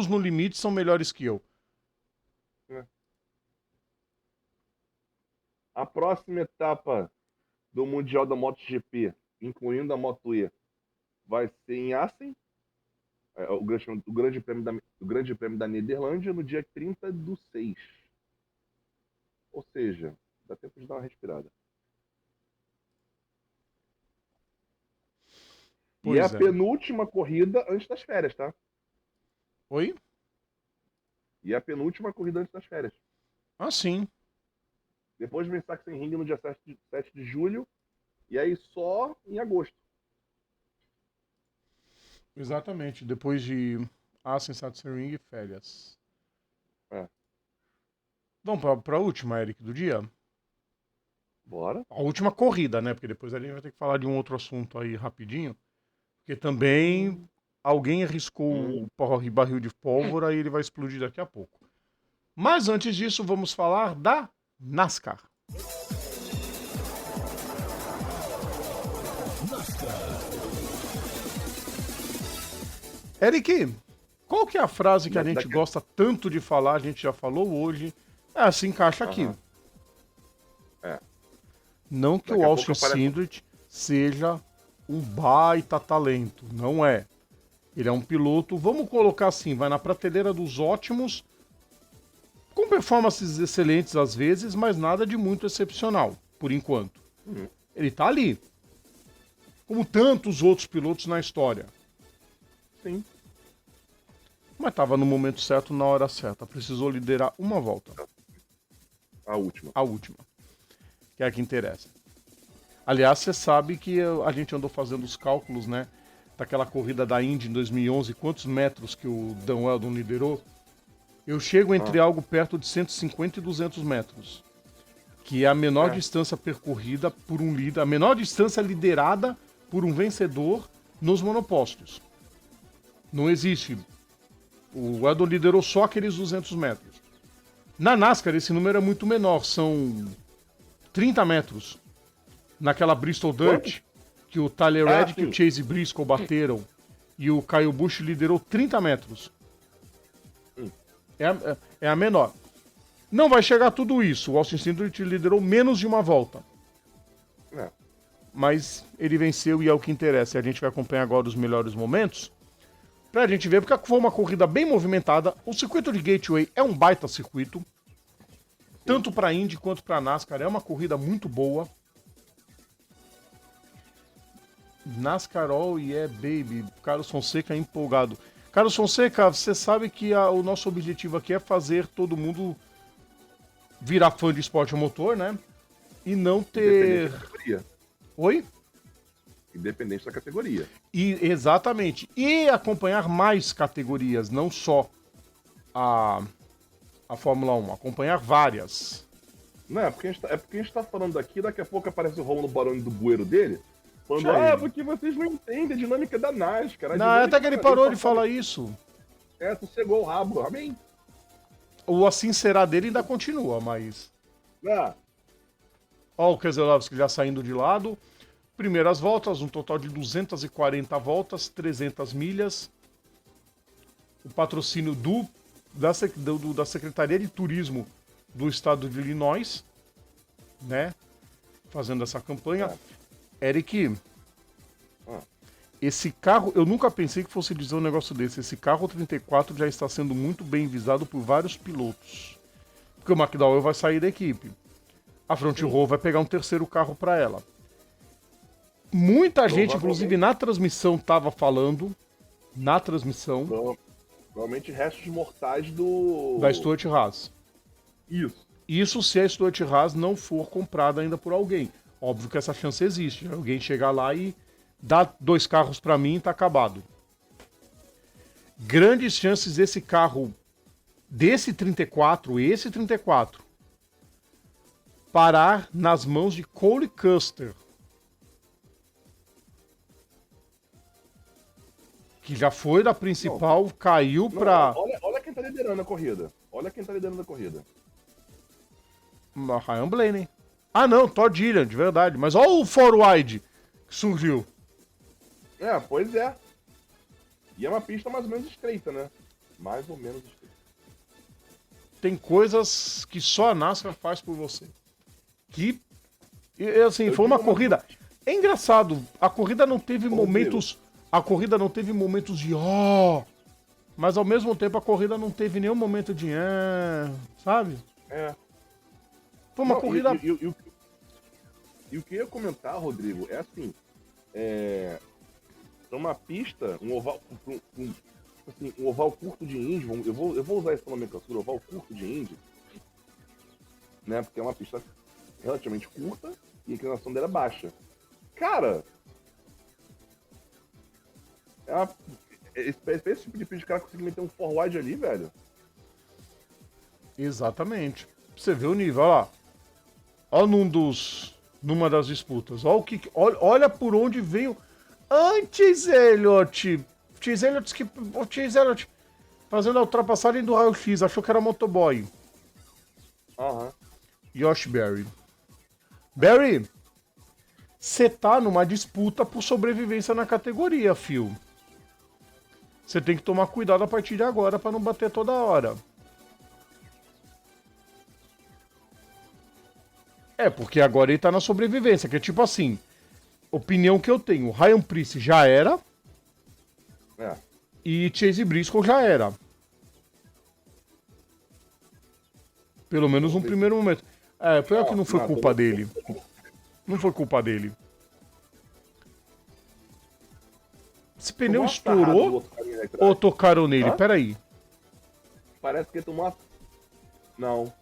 no limite são melhores que eu. A próxima etapa do Mundial da MotoGP, incluindo a Moto E, vai ser em Assen, o grande prêmio da Nederlândia, no dia 30/6. Ou seja, dá tempo de dar uma respirada. E é a penúltima corrida antes das férias, tá? Oi? E é a penúltima corrida antes das férias. Ah, sim. Depois vem Sachsenring no dia 7 de julho. E aí só em agosto. Exatamente. Depois de Assen, Sachsenring e férias. É. Vamos para a última, Eric, do dia? Bora. A última corrida, né? Porque depois a gente vai ter que falar de um outro assunto aí rapidinho. Porque também alguém arriscou o barril de pólvora e ele vai explodir daqui a pouco. Mas antes disso, vamos falar da NASCAR. Eric, qual que é a frase que a gente gosta tanto de falar, a gente já falou hoje, se encaixa aqui. É. Não que o Austin Cindric seja um baita talento, não é. Ele é um piloto, vamos colocar assim, vai na prateleira dos ótimos, com performances excelentes às vezes, mas nada de muito excepcional, por enquanto. Ele tá ali, como tantos outros pilotos na história. Sim. Mas tava no momento certo, na hora certa. Precisou liderar uma volta. A última. A última. Que é a que interessa. Aliás, você sabe que a gente andou fazendo os cálculos, né? Daquela corrida da Indy em 2011, quantos metros que o Dan Weldon liderou. Eu chego entre algo perto de 150 e 200 metros. Que é a menor distância percorrida por um líder, a menor distância liderada por um vencedor nos monopostos. Não existe. O Weldon liderou só aqueles 200 metros. Na NASCAR, esse número é muito menor, são 30 metros. Naquela Bristol Dirt, que o Tyler Reddick e o Chase Briscoe bateram, e o Kyle Busch liderou 30 metros. É a menor. Não vai chegar a tudo isso. O Austin Cindric liderou menos de uma volta. Mas ele venceu e é o que interessa. E a gente vai acompanhar agora os melhores momentos pra gente ver, porque foi uma corrida bem movimentada. O circuito de Gateway é um baita circuito. Tanto pra Indy quanto pra NASCAR. É uma corrida muito boa. NASCAR All Yeah Baby. Carlos Fonseca é empolgado. Carlos Fonseca, você sabe que o nosso objetivo aqui é fazer todo mundo virar fã de esporte motor, né? E não ter... Independente da categoria. Oi? Independente da categoria. Exatamente. E acompanhar mais categorias, não só a Fórmula 1. Acompanhar várias. Não, é porque a gente tá falando aqui, daqui a pouco aparece o Romulo Baroni do bueiro dele, falando, porque vocês não entendem a dinâmica da NASCAR. Não, até que ele parou de falar isso. Sossegou o rabo, amém? O assim será dele ainda continua, mas... Ó, o Keselowski já saindo de lado. Primeiras voltas, um total de 240 voltas, 300 milhas. O patrocínio da Secretaria de Turismo do Estado de Illinois, né? Fazendo essa campanha. Eric, esse carro, eu nunca pensei que fosse dizer um negócio desse. Esse carro 34 já está sendo muito bem visado por vários pilotos. Porque o McDowell vai sair da equipe. A Front Row vai pegar um terceiro carro para ela. Muita gente, inclusive na transmissão, tava falando. Na transmissão. Provavelmente restos mortais da Stuart Haas. Isso. Isso se a Stuart Haas não for comprada ainda por alguém. Óbvio que essa chance existe. Né? Alguém chegar lá e dar 2 carros para mim e tá acabado. Grandes chances desse carro, esse 34, parar nas mãos de Cole Custer. Que já foi da principal, caiu pra... Olha quem tá liderando a corrida. Ryan Blaney. Ah, não, Todd Gilliland, de verdade. Mas olha o Forwide que surgiu. Pois é. E é uma pista mais ou menos estreita, né? Mais ou menos estreita. Tem coisas que só a NASCAR faz por você. Que, assim, foi uma corrida... É engraçado, a corrida não teve momentos... A corrida não teve momentos de mas ao mesmo tempo a corrida não teve nenhum momento de sabe? Foi uma corrida... E o que eu ia comentar, Rodrigo, é assim, uma pista, um oval, um oval curto de Indy, eu vou usar essa nomenclatura, oval curto de Indy, né? Porque é uma pista relativamente curta e a inclinação dela é baixa. Cara, esse tipo de pista, o cara conseguir meter um forward ali, velho. Exatamente. Você vê o nível, olha lá. Olha numa das disputas. Olha por onde veio. Antes, Elliot. Chase Elliot fazendo a ultrapassagem do raio-x. Achou que era motoboy. Aham. Josh Berry. Berry, você tá numa disputa por sobrevivência na categoria, fio. Você tem que tomar cuidado a partir de agora pra não bater toda hora. É, porque agora ele tá na sobrevivência, que é tipo assim, opinião que eu tenho, Ryan Preece já era É. e Chase Briscoe já era. Pelo menos num primeiro momento. É, pior que não foi culpa dele. Não foi culpa dele. Esse pneu estourou ou tocaram nele? Hã? Pera aí. Parece que ele tomou uma... Não.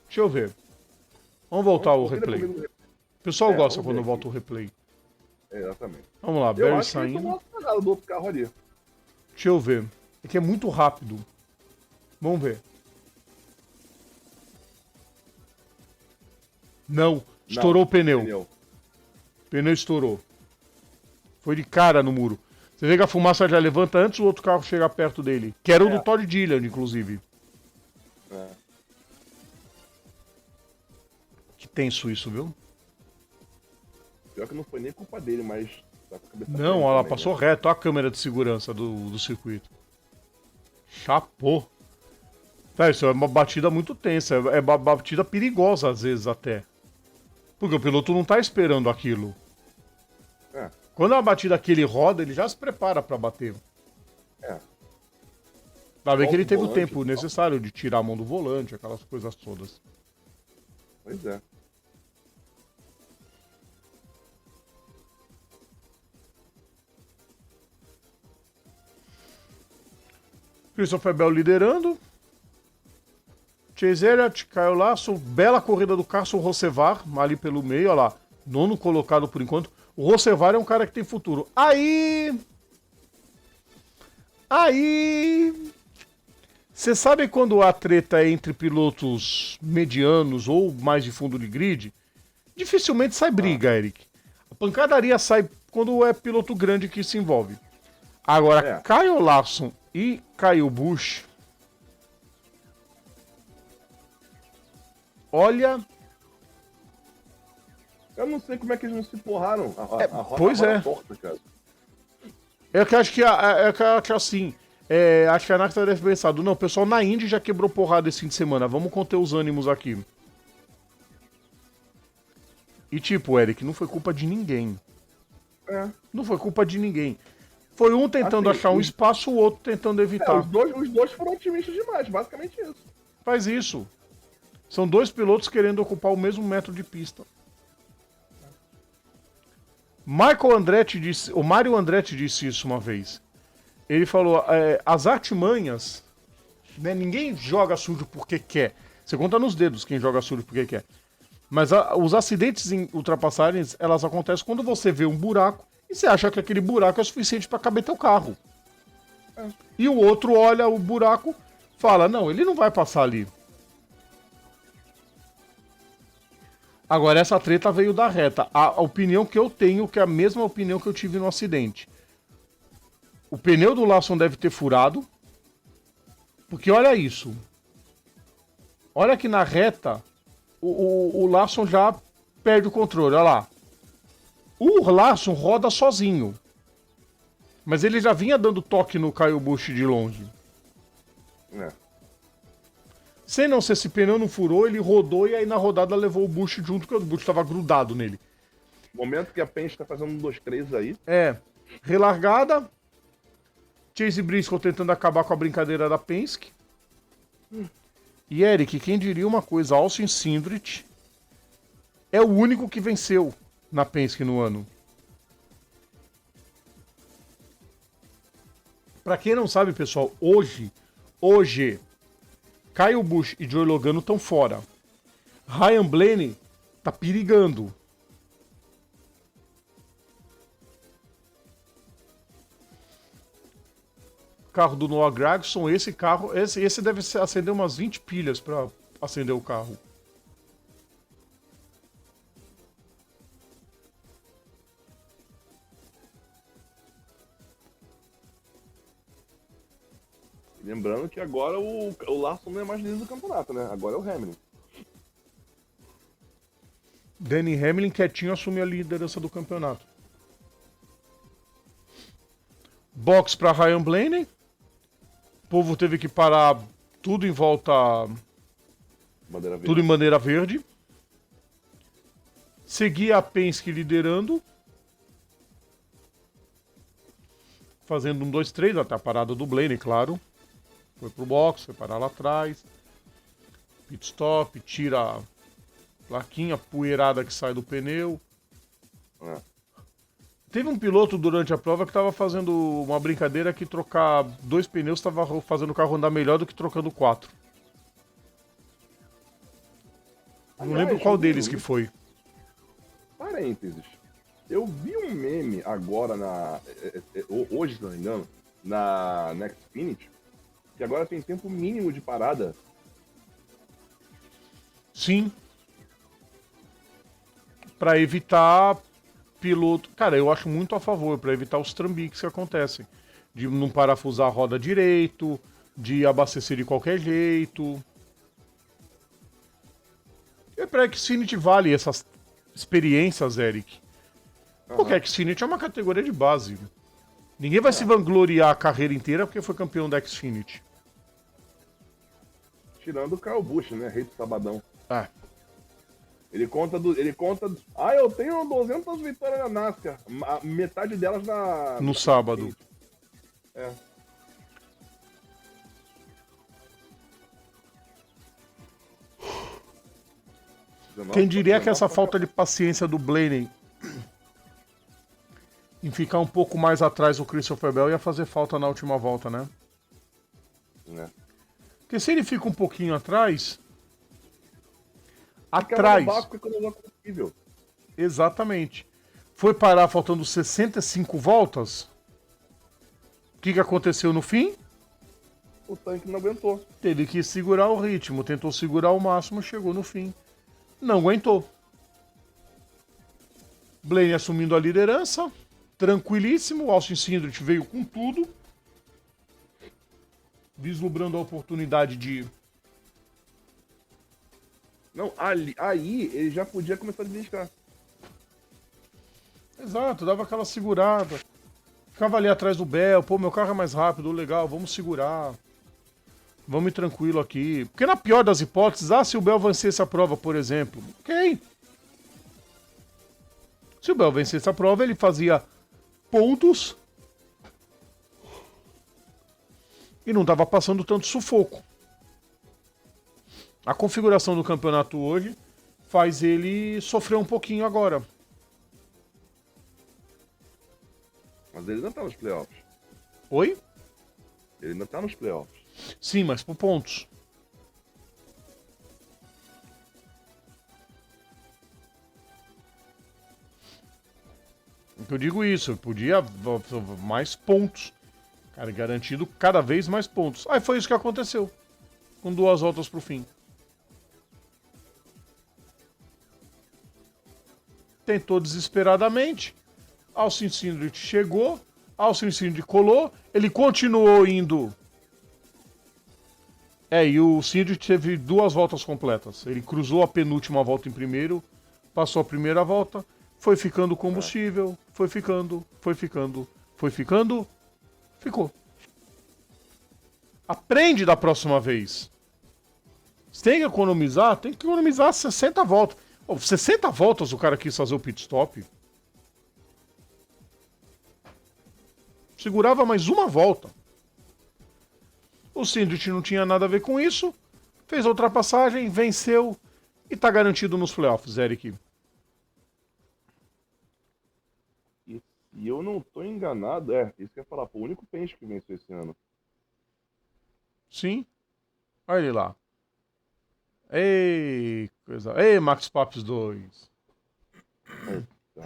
Deixa eu ver. Vamos voltar ao Confira replay. comigo. O pessoal gosta vamos quando ver eu volto aqui. o replay. Exatamente. Vamos lá, Eu Barry acho que ele tomou saindo. uma cagada do outro carro ali. Deixa eu ver. É que é muito rápido. Vamos ver. Não, estourou o pneu. O pneu estourou. Foi de cara no muro. Você vê que a fumaça já levanta antes do outro carro chegar perto dele. Que era o do Todd Dillon, inclusive. É. Que tenso isso, viu? Pior que não foi nem culpa dele, mas... tá com a cabeça Não, preta ela também, passou né? reto. Olha a câmera de segurança do circuito. Chapou. Tá, isso é uma batida muito tensa. É uma batida perigosa, às vezes, até. Porque o piloto não tá esperando aquilo. É. Quando é uma batida que ele roda, ele já se prepara pra bater. É. Dá bem que ele teve o Volta o tempo volante, necessário de tirar a mão do volante, aquelas coisas todas. Pois é. Christopher Bell liderando. Chase Elliott, Kyle Larson, bela corrida do Carson Rossevar, ali pelo meio, olha lá. Nono colocado por enquanto. O Rossevar é um cara que tem futuro. Aí... Você sabe quando a treta é entre pilotos medianos ou mais de fundo de grid? Dificilmente sai briga, Eric. A pancadaria sai quando é piloto grande que se envolve. Agora, Kyle Larson e Kyle Busch... Olha... Eu não sei como é que eles não se porraram. Pois é. Torta, cara. É que acho que, assim... acho que a NASCAR deve ter pensado, não, o pessoal na Indy já quebrou porrada esse fim de semana, vamos conter os ânimos aqui. E tipo, Eric, não foi culpa de ninguém. É. Não foi culpa de ninguém. Foi um tentando Assim, achar um espaço, o outro tentando evitar. Os dois foram otimistas demais, basicamente isso. Faz isso. São dois pilotos querendo ocupar o mesmo metro de pista. O Mário Andretti disse isso uma vez. Ele falou, as artimanhas, né, ninguém joga sujo porque quer. Você conta nos dedos quem joga sujo porque quer. Mas os acidentes em ultrapassagens, elas acontecem quando você vê um buraco e você acha que aquele buraco é suficiente para caber teu carro. E o outro olha o buraco, fala, não, ele não vai passar ali. Agora, essa treta veio da reta. A opinião que eu tenho, que é a mesma opinião que eu tive no acidente. O pneu do Lawson deve ter furado. Porque olha isso. Olha que na reta, o Lawson já perde o controle. Olha lá. O Lawson roda sozinho. Mas ele já vinha dando toque no Kyle Busch de longe. Sem não ser esse pneu não furou, ele rodou e aí na rodada levou o Busch junto, porque o Busch estava grudado nele. Momento que a Penske tá fazendo 1, 2, 3 aí. Relargada. Chase Briscoe tentando acabar com a brincadeira da Penske. E Eric, quem diria uma coisa, Austin Cindric é o único que venceu na Penske no ano. Pra quem não sabe, pessoal, hoje, Kyle Busch e Joey Logano estão fora. Ryan Blaney tá perigando. Carro do Noah Gragson, esse carro, esse deve acender umas 20 pilhas para acender o carro. Lembrando que agora o Larson não é mais líder do campeonato, né? Agora é o Hamilton. Danny Hamlin quietinho assume a liderança do campeonato. Box para Ryan Blaney. O povo teve que parar tudo em volta, Bandeira verde. tudo em bandeira verde. Seguia a Penske liderando. Fazendo 1, 2, 3, até a parada do Blaney, claro. Foi pro box, foi parar lá atrás. Pit stop, tira a plaquinha, poeirada que sai do pneu. É. Teve um piloto durante a prova que estava fazendo uma brincadeira que trocar 2 pneus estava fazendo o carro andar melhor do que trocando 4. Não lembro qual deles que foi. Parênteses. Eu vi um meme agora hoje, se não me engano, na Xfinity, que agora tem tempo mínimo de parada. Sim. Para evitar piloto. Cara, eu acho muito a favor, para evitar os trambiques que acontecem. De não parafusar a roda direito, de abastecer de qualquer jeito. E para a Xfinity vale essas experiências, Eric. Porque a Xfinity é uma categoria de base. Ninguém vai se vangloriar a carreira inteira porque foi campeão da Xfinity. Tirando o Kyle Busch, né? Rei do Sabadão. É. Ele conta. Eu tenho 200 vitórias na NASCAR. Metade delas No sábado. É. Quem diria que essa falta de paciência do Blaney em ficar um pouco mais atrás do Christopher Bell ia fazer falta na última volta, né? É. Porque se ele fica um pouquinho atrás... Ficava Atrás. no vácuo quando não é possível. Exatamente. Foi parar faltando 65 voltas. O que aconteceu no fim? O tanque não aguentou. Teve que segurar o ritmo. Tentou segurar o máximo, chegou no fim. Não aguentou. Blaney assumindo a liderança. Tranquilíssimo. Austin Cindric veio com tudo. Vislumbrando a oportunidade de... Não, aí ele já podia começar a deslistar. Exato, dava aquela segurada. Ficava ali atrás do Bell. Pô, meu carro é mais rápido, legal, vamos segurar. Vamos ir tranquilo aqui. Porque na pior das hipóteses, se o Bell vencesse a prova, por exemplo, ok. Se o Bell vencesse a prova, ele fazia pontos e não estava passando tanto sufoco. A configuração do campeonato hoje faz ele sofrer um pouquinho agora. Mas ele ainda tá nos playoffs. Oi? Ele ainda tá nos playoffs. Sim, mas por pontos. Eu digo isso, podia mais pontos. Cara, garantido cada vez mais pontos. Aí foi isso que aconteceu. Com 2 voltas pro fim. Tentou desesperadamente. Austin Cindric chegou. Austin Cindric colou. Ele continuou indo. E o Cindric teve 2 voltas completas. Ele cruzou a penúltima volta em primeiro. Passou a primeira volta. Foi ficando combustível. Foi ficando. Ficou. Aprende da próxima vez. Você tem que economizar? Tem que economizar 60 voltas. 60 voltas o cara quis fazer o pit stop. Segurava mais uma volta. O Cindric não tinha nada a ver com isso. Fez a ultrapassagem, venceu e tá garantido nos playoffs, Eric. E eu não tô enganado, isso que eu ia falar, o único Penske que venceu esse ano. Sim. Olha ele lá. Ei, coisa. Ei, Max Papes 2.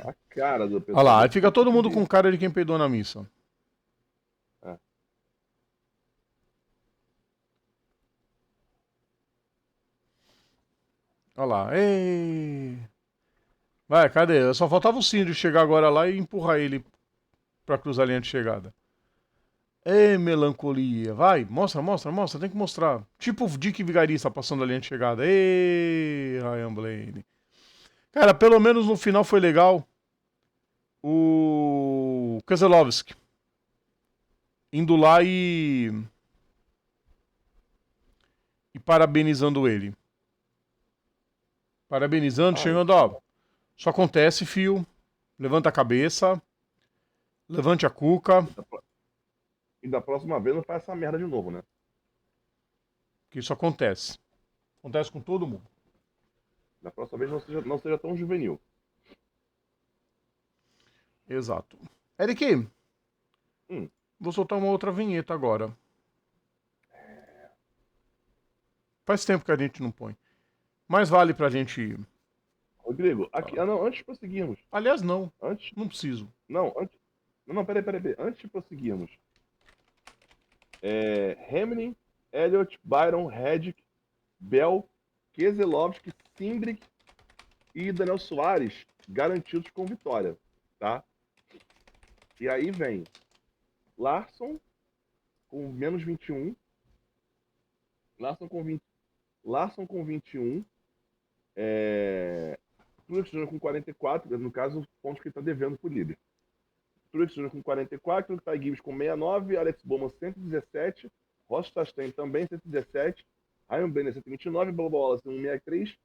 A cara do pessoal. Olha lá, aí fica todo mundo com cara de quem peidou na missa. É. Olha lá, ei. Vai, cadê? Só faltava o Cíndio chegar agora lá e empurrar ele pra cruzar a linha de chegada. Ei, melancolia. Vai, mostra, mostra, mostra. Tem que mostrar. Tipo o Dick Vigarista passando a linha de chegada. Ei, Ryan Blaney. Cara, pelo menos no final foi legal. O Keselowski indo lá e parabenizando ele. Parabenizando, chegando, ó. Só acontece, fio. Levanta a cabeça. Levante a cuca. E da próxima vez não faz essa merda de novo, né? Que isso acontece. Acontece com todo mundo. Da próxima vez não seja tão juvenil. Exato. Eric, Hum. vou soltar uma outra vinheta agora. Faz tempo que a gente não põe. Mas vale pra gente... Rodrigo, aqui, não, antes de prosseguirmos. Aliás, não. Antes, Não preciso. não, antes, não, peraí. Antes de prosseguirmos. Hamlin, Elliott, Byron, Reddick, Bell, Keselowski, Simbrick e Daniel Soares garantidos com vitória, tá? E aí vem Larson com menos 21, Larson com 21, Truex Jr. com 44, no caso, pontos que ele está devendo pro líder. Truex Jr. com 44, Ty Gibbs com 69, Alex Bowman 117, Ross Chastain também 117, Ryan Blaney 129, Bubba Wallace 163,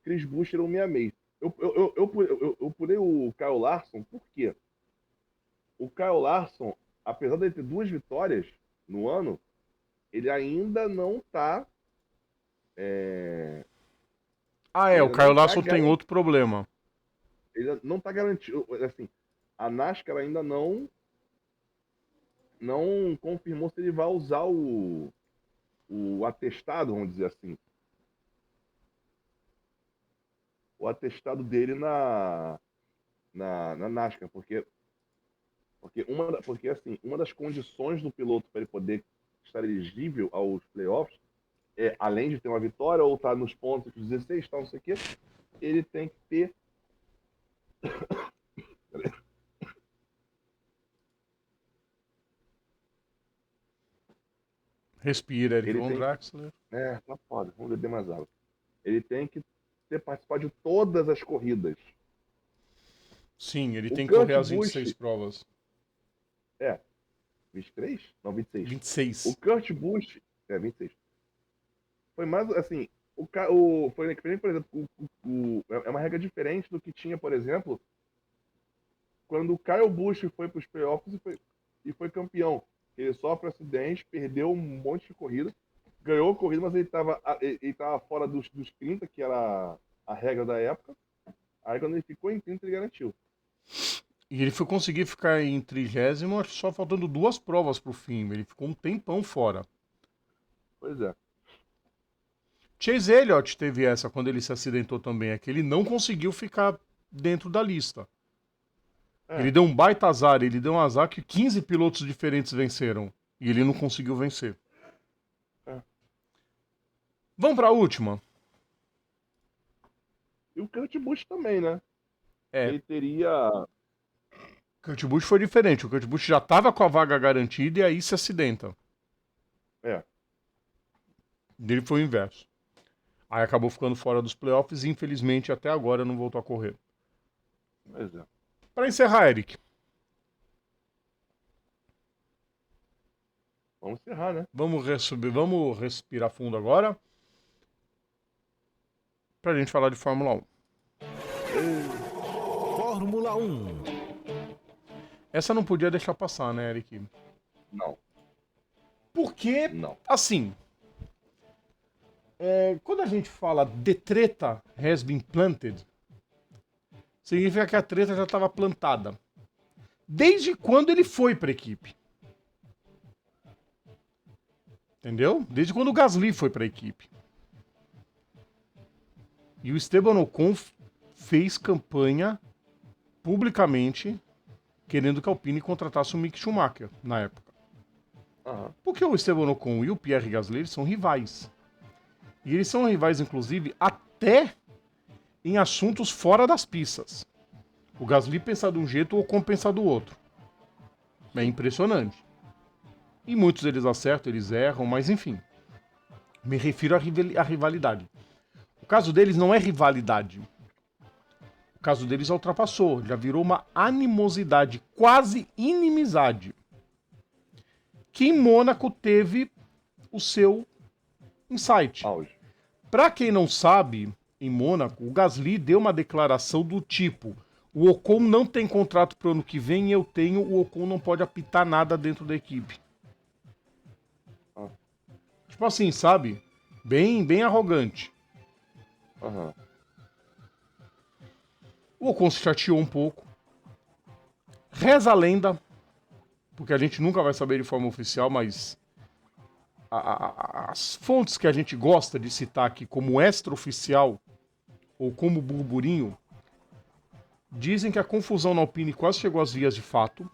Chris Buescher 166. Eu pulei o Kyle Larson, por quê? O Kyle Larson, apesar de ele ter 2 vitórias no ano, ele ainda não tá... O Kyle Larson tem outro problema. Ele não tá garantido, assim, a NASCAR ainda não confirmou se ele vai usar o atestado, vamos dizer assim. O atestado dele na NASCAR, porque assim, uma das condições do piloto para ele poder estar elegível aos playoffs é, além de ter uma vitória ou estar nos pontos 16, tal, não sei o quê, ele tem que ter Respira, Eric Ele Von tem- Draxler. tá foda, vamos beber mais água. Ele tem que ter participado de todas as corridas. Sim, ele O tem que Kurt correr as Busch- 26 provas. 23? Não, 26. 26. O Kurt Busch, 26. Foi mais, assim, foi que nem, por exemplo, é uma regra diferente do que tinha, por exemplo, quando o Kyle Busch foi para os playoffs e foi campeão. Ele sofre acidente, perdeu um monte de corrida, ganhou a corrida, mas ele estava fora dos 30, que era a regra da época. Aí quando ele ficou em 30, ele garantiu. E ele foi conseguir ficar em 30º, acho que só faltando 2 provas pro fim. Ele ficou um tempão fora. Pois é. Chase Elliott teve essa quando ele se acidentou também. É que ele não conseguiu ficar dentro da lista. É. Ele deu um baita azar. Ele deu um azar que 15 pilotos diferentes venceram. E ele não conseguiu vencer. É. Vamos pra última. E o Kurt Busch também, né? É. Ele teria... Kurt Busch foi diferente. O Kurt Busch já tava com a vaga garantida e aí se acidenta. É. Dele foi o inverso. Aí acabou ficando fora dos playoffs e infelizmente até agora não voltou a correr. Pois é. Pra encerrar, Eric. Vamos encerrar, né? Vamos respirar fundo agora. Pra gente falar de Fórmula 1. Fórmula 1. Essa não podia deixar passar, né, Eric? Não. Porque, Não. assim, quando a gente fala the treta has been planted, significa que a treta já estava plantada. Desde quando ele foi para a equipe. Entendeu? Desde quando o Gasly foi para a equipe. E o Esteban Ocon fez campanha publicamente querendo que a Alpine contratasse o Mick Schumacher na época. Porque o Esteban Ocon e o Pierre Gasly eles são rivais. E eles são rivais, inclusive, até em assuntos fora das pistas. O Gasly pensa de um jeito, o Ocon pensa do outro. É impressionante. E muitos eles acertam, eles erram, mas enfim. Me refiro à rivalidade. O caso deles não é rivalidade. O caso deles já ultrapassou, já virou uma animosidade, quase inimizade. Que em Mônaco teve o seu insight. Para quem não sabe, em Mônaco, o Gasly deu uma declaração do tipo: o Ocon não tem contrato pro ano que vem, eu tenho, o Ocon não pode apitar nada dentro da equipe. Tipo assim, sabe? Bem arrogante. O Ocon se chateou um pouco. Reza a lenda, porque a gente nunca vai saber de forma oficial, mas as fontes que a gente gosta de citar aqui como extraoficial ou como burburinho dizem que a confusão na Alpine quase chegou às vias de fato.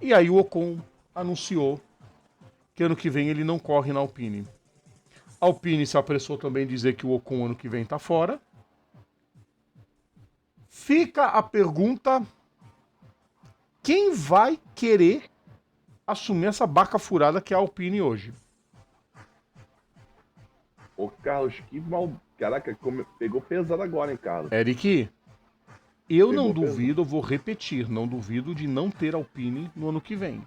E aí o Ocon anunciou que ano que vem ele não corre na Alpine. A Alpine se apressou também em dizer que o Ocon ano que vem tá fora. Fica a pergunta: quem vai querer assumir essa barca furada que é a Alpine hoje? Ô, Carlos, que mal... Caraca, pegou pesado agora, hein, Carlos? Eric, eu não duvido, eu vou repetir, não duvido de não ter Alpine no ano que vem.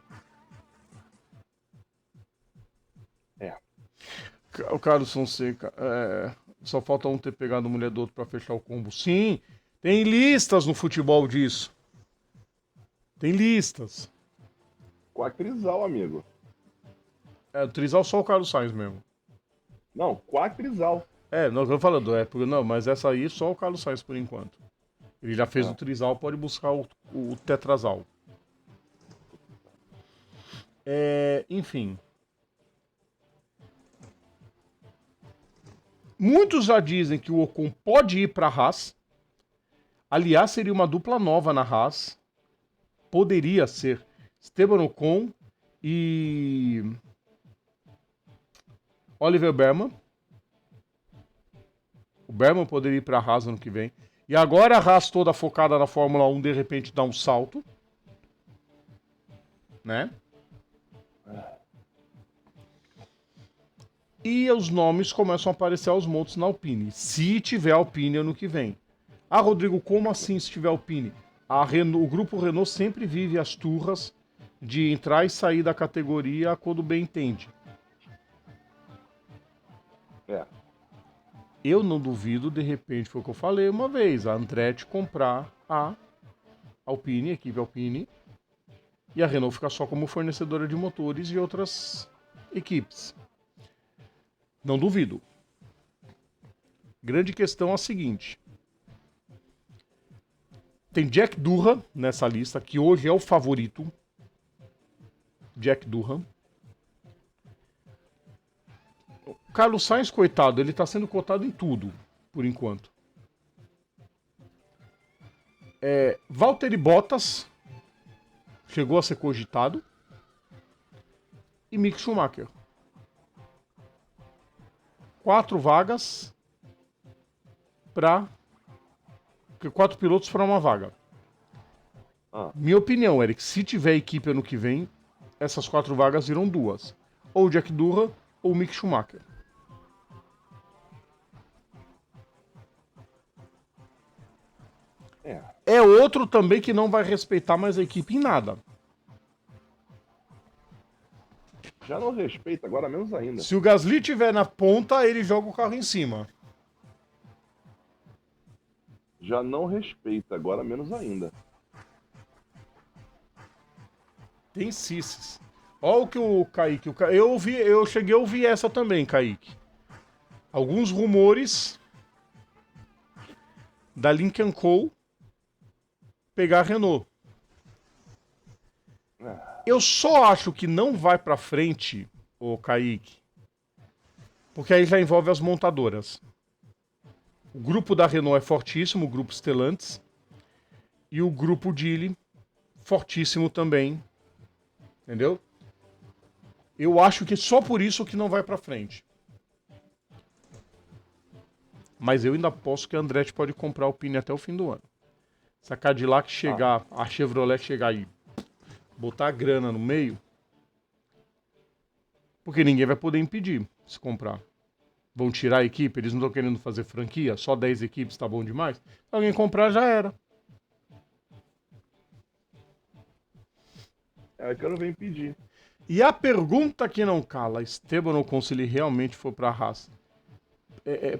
O Carlos Fonseca, só falta um ter pegado a mulher do outro pra fechar o combo. Sim, tem listas no futebol disso. Tem listas. Com a Crisal, amigo. O Trizal só o Carlos Sainz mesmo. Não, com a Crisal. Não, eu tô falando, não, mas essa aí só o Carlos Sainz por enquanto. Ele já fez o Trizal, pode buscar o Tetrazal. Enfim. Muitos já dizem que o Ocon pode ir para a Haas. Aliás, seria uma dupla nova na Haas. Poderia ser Esteban Ocon e Oliver Berman. O Berman poderia ir para a Haas ano que vem. E agora a Haas toda focada na Fórmula 1, de repente dá um salto. Né? E os nomes começam a aparecer aos montes na Alpine. Se tiver Alpine ano que vem. Ah, Rodrigo, como assim se tiver Alpine? O grupo Renault sempre vive as turras de entrar e sair da categoria quando bem entende. Eu não duvido, de repente, foi o que eu falei uma vez, a Andretti comprar a Alpine, a equipe Alpine, e a Renault ficar só como fornecedora de motores e outras equipes. Não duvido. Grande questão é a seguinte. Tem Jack Durham nessa lista, que hoje é o favorito. Jack Durham. O Carlos Sainz, coitado, ele tá sendo cotado em tudo, por enquanto. Valtteri Bottas chegou a ser cogitado. E Mick Schumacher. 4 vagas para 4 pilotos para uma vaga. Minha opinião, Eric, se tiver equipe ano que vem, essas 4 vagas viram 2. Ou Jack Durham ou Mick Schumacher. É outro também que não vai respeitar mais a equipe em nada. Já não respeita, agora menos ainda. Se o Gasly tiver na ponta, ele joga o carro em cima. Já não respeita, agora menos ainda. Tem cisses. Olha o que o Kaique... Eu cheguei a ouvir essa também, Kaique. Alguns rumores da Lincoln Co. pegar a Renault. Eu só acho que não vai pra frente, ô Kaique, Porque aí já envolve as montadoras. O grupo da Renault é fortíssimo, o grupo Stellantis. E o grupo Geely, fortíssimo também. Entendeu? Eu acho que só por isso que não vai pra frente. Mas eu ainda aposto que a Andretti pode comprar o Alpine até o fim do ano. Se a Cadillac chegar, a Chevrolet chegar aí, botar a grana no meio, porque ninguém vai poder impedir se comprar. Vão tirar a equipe, eles não estão querendo fazer franquia, só 10 equipes tá bom demais. Se alguém comprar, já era. Eu quero ver impedir. E a pergunta que não cala, Esteban Ocon, se ele realmente for pra Haas,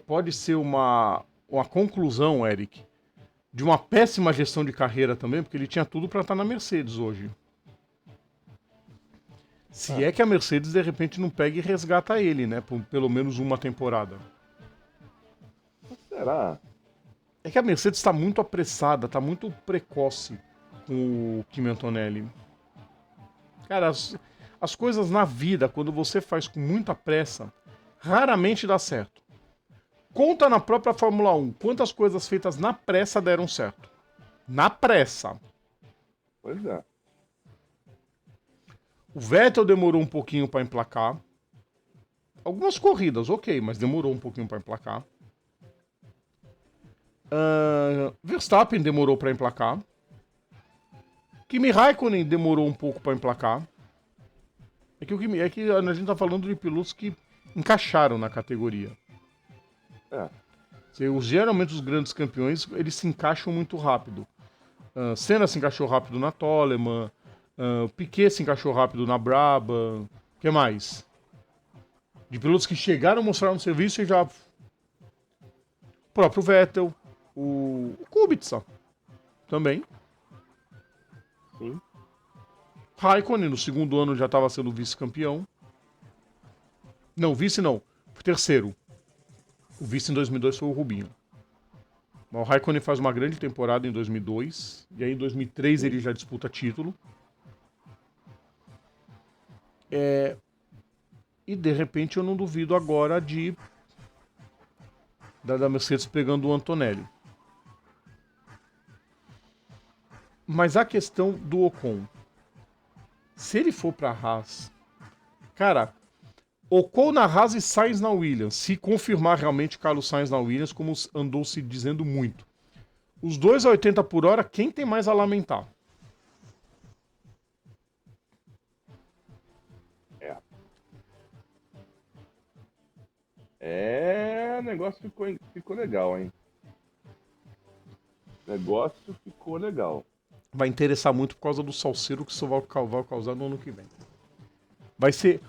pode ser uma conclusão, Eric, de uma péssima gestão de carreira também, porque ele tinha tudo pra estar na Mercedes hoje. Se é que a Mercedes, de repente, não pega e resgata ele, né? Por pelo menos uma temporada. Será? É que a Mercedes está muito apressada, está muito precoce com o Kimi Antonelli. Cara, as coisas na vida, quando você faz com muita pressa, raramente dá certo. Conta na própria Fórmula 1 quantas coisas feitas na pressa deram certo. Na pressa. Pois é. O Vettel demorou um pouquinho para emplacar. Algumas corridas, ok, mas demorou um pouquinho para emplacar. Verstappen demorou para emplacar. Kimi Raikkonen demorou um pouco para emplacar. É que a gente tá falando de pilotos que encaixaram na categoria. Geralmente os grandes campeões, eles se encaixam muito rápido. Senna se encaixou rápido na Toleman. Piquet se encaixou rápido na Braba. O que mais? De pilotos que chegaram, mostraram serviço e já... O próprio Vettel. O Kubica também. Sim. Raikkonen no segundo ano já estava sendo vice-campeão. Não, vice não. Terceiro. O vice em 2002 foi o Rubinho. O Raikkonen faz uma grande temporada em 2002. E aí em 2003 ele já disputa título. E de repente eu não duvido agora da Mercedes pegando o Antonelli. Mas a questão do Ocon. Se ele for pra Haas... Cara, Ocon na Haas e Sainz na Williams. Se confirmar realmente Carlos Sainz na Williams, como andou se dizendo muito. Os dois a 80 por hora, quem tem mais a lamentar? O negócio ficou legal, hein? O negócio ficou legal. Vai interessar muito por causa do salseiro que isso vai causar no ano que vem. Vai ser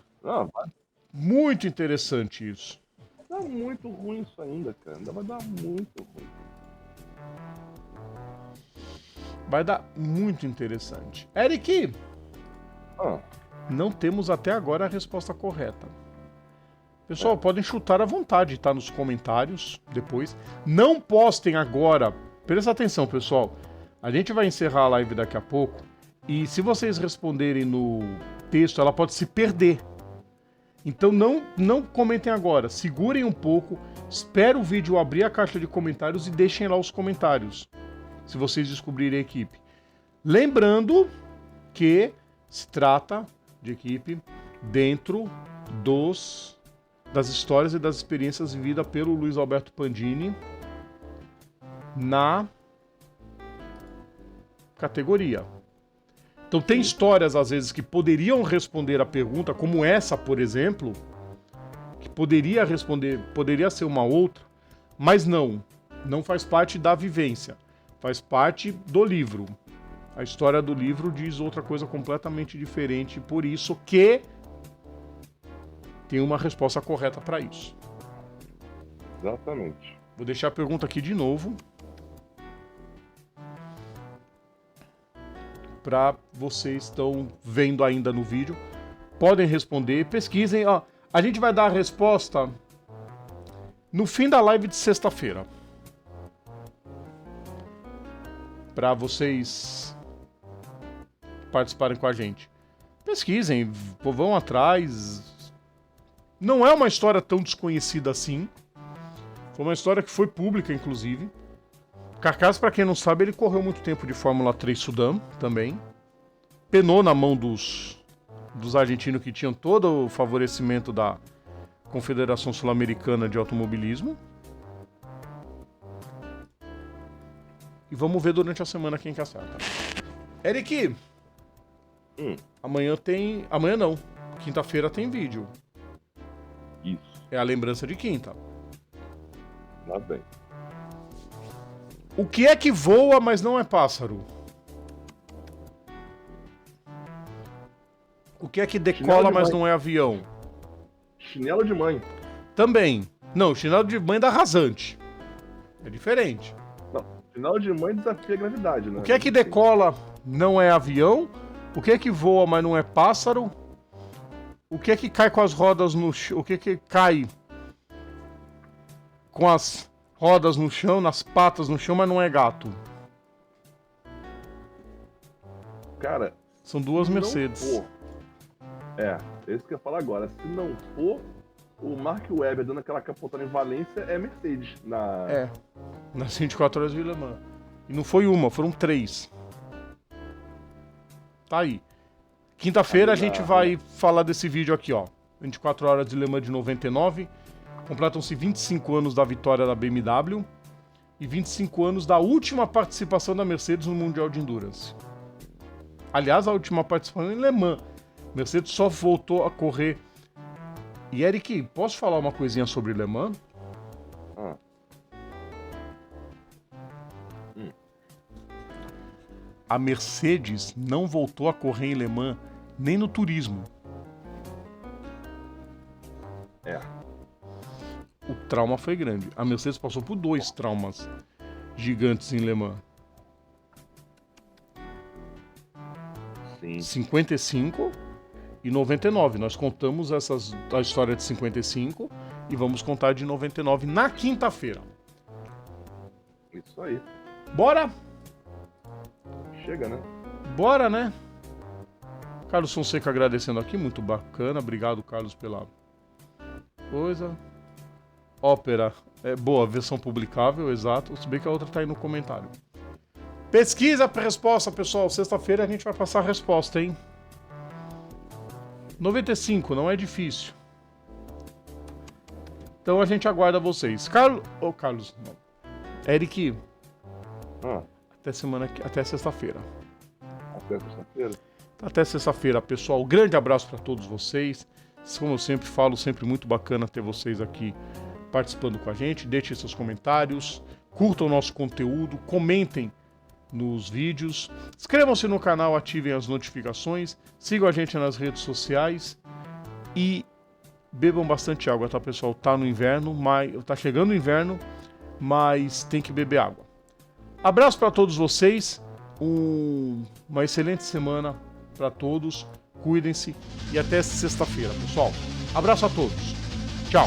muito interessante isso. Vai dar muito ruim isso ainda, cara. Ainda vai dar muito ruim. Vai dar muito interessante. Eric, não temos até agora a resposta correta. Pessoal, podem chutar à vontade, tá? Nos comentários depois. Não postem agora. Presta atenção, pessoal. A gente vai encerrar a live daqui a pouco. E se vocês responderem no texto, ela pode se perder. Então não comentem agora. Segurem um pouco. Espere o vídeo abrir a caixa de comentários e deixem lá os comentários. Se vocês descobrirem a equipe. Lembrando que se trata de equipe dentro das histórias e das experiências vividas pelo Luiz Alberto Pandini na categoria. Então tem histórias, às vezes, que poderiam responder a pergunta, como essa, por exemplo, que poderia responder, poderia ser uma outra, mas não faz parte da vivência, faz parte do livro. A história do livro diz outra coisa completamente diferente, por isso que tem uma resposta correta para isso. Exatamente. Vou deixar a pergunta aqui de novo. Para vocês estão vendo ainda no vídeo. Podem responder, pesquisem. Ó, a gente vai dar a resposta no fim da live de sexta-feira. Para vocês participarem com a gente. Pesquisem, vão atrás. Não é uma história tão desconhecida assim. Foi uma história que foi pública, inclusive. Carcass, pra quem não sabe, ele correu muito tempo de Fórmula 3 Sudam também. Penou na mão dos argentinos que tinham todo o favorecimento da Confederação Sul-Americana de Automobilismo. E vamos ver durante a semana quem que acerta. Eric, amanhã tem... Amanhã não. Quinta-feira tem vídeo. Isso. É a lembrança de quinta. Lá bem. O que é que voa, mas não é pássaro? O que é que decola, mas não é avião? Chinelo de mãe. Também. Não, chinelo de mãe dá rasante. É diferente. Não, chinelo de mãe desafia a gravidade, né? O que é que decola, não é avião? O que é que voa, mas não é pássaro? O que é que cai com as rodas no chão? O que é que cai com as rodas no chão, nas patas no chão, mas não é gato? Cara, são duas se Mercedes. Não for, esse que eu ia falar agora. Se não for o Mark Webber dando aquela capotada em Valência, é Mercedes. Nas 24 horas de Le Mans. E não foi uma, foram 3. Tá aí. Quinta-feira a gente vai falar desse vídeo aqui, ó. 24 horas de Le Mans de 99. Completam-se 25 anos da vitória da BMW e 25 anos da última participação da Mercedes no Mundial de Endurance. Aliás, a última participação em Le Mans. Mercedes só voltou a correr. E Eric, posso falar uma coisinha sobre Le Mans? A Mercedes não voltou a correr em Le Mans nem no turismo. O trauma foi grande. A Mercedes passou por 2 traumas gigantes em Le Mans. Sim. 55 e 99. Nós contamos a história de 55 e vamos contar de 99 na quinta-feira. Isso aí. Bora? Chega, né? Bora, né? Carlos Fonseca agradecendo aqui, muito bacana. Obrigado, Carlos, pela coisa. Ópera, boa, versão publicável, exato. Se bem que a outra tá aí no comentário. Pesquisa para resposta, pessoal. Sexta-feira a gente vai passar a resposta, hein? 95, não é difícil. Então a gente aguarda vocês. Carlos, não. Eric. Até sexta-feira. Até sexta-feira? Até sexta-feira, pessoal. Grande abraço para todos vocês. Como eu sempre falo, sempre muito bacana ter vocês aqui participando com a gente. Deixem seus comentários, curtam o nosso conteúdo, comentem nos vídeos, inscrevam-se no canal, ativem as notificações, sigam a gente nas redes sociais e bebam bastante água, tá, pessoal? Tá no inverno, tá chegando o inverno, mas tem que beber água. Abraço para todos vocês, uma excelente semana para todos, cuidem-se e até sexta-feira, pessoal. Abraço a todos. Tchau.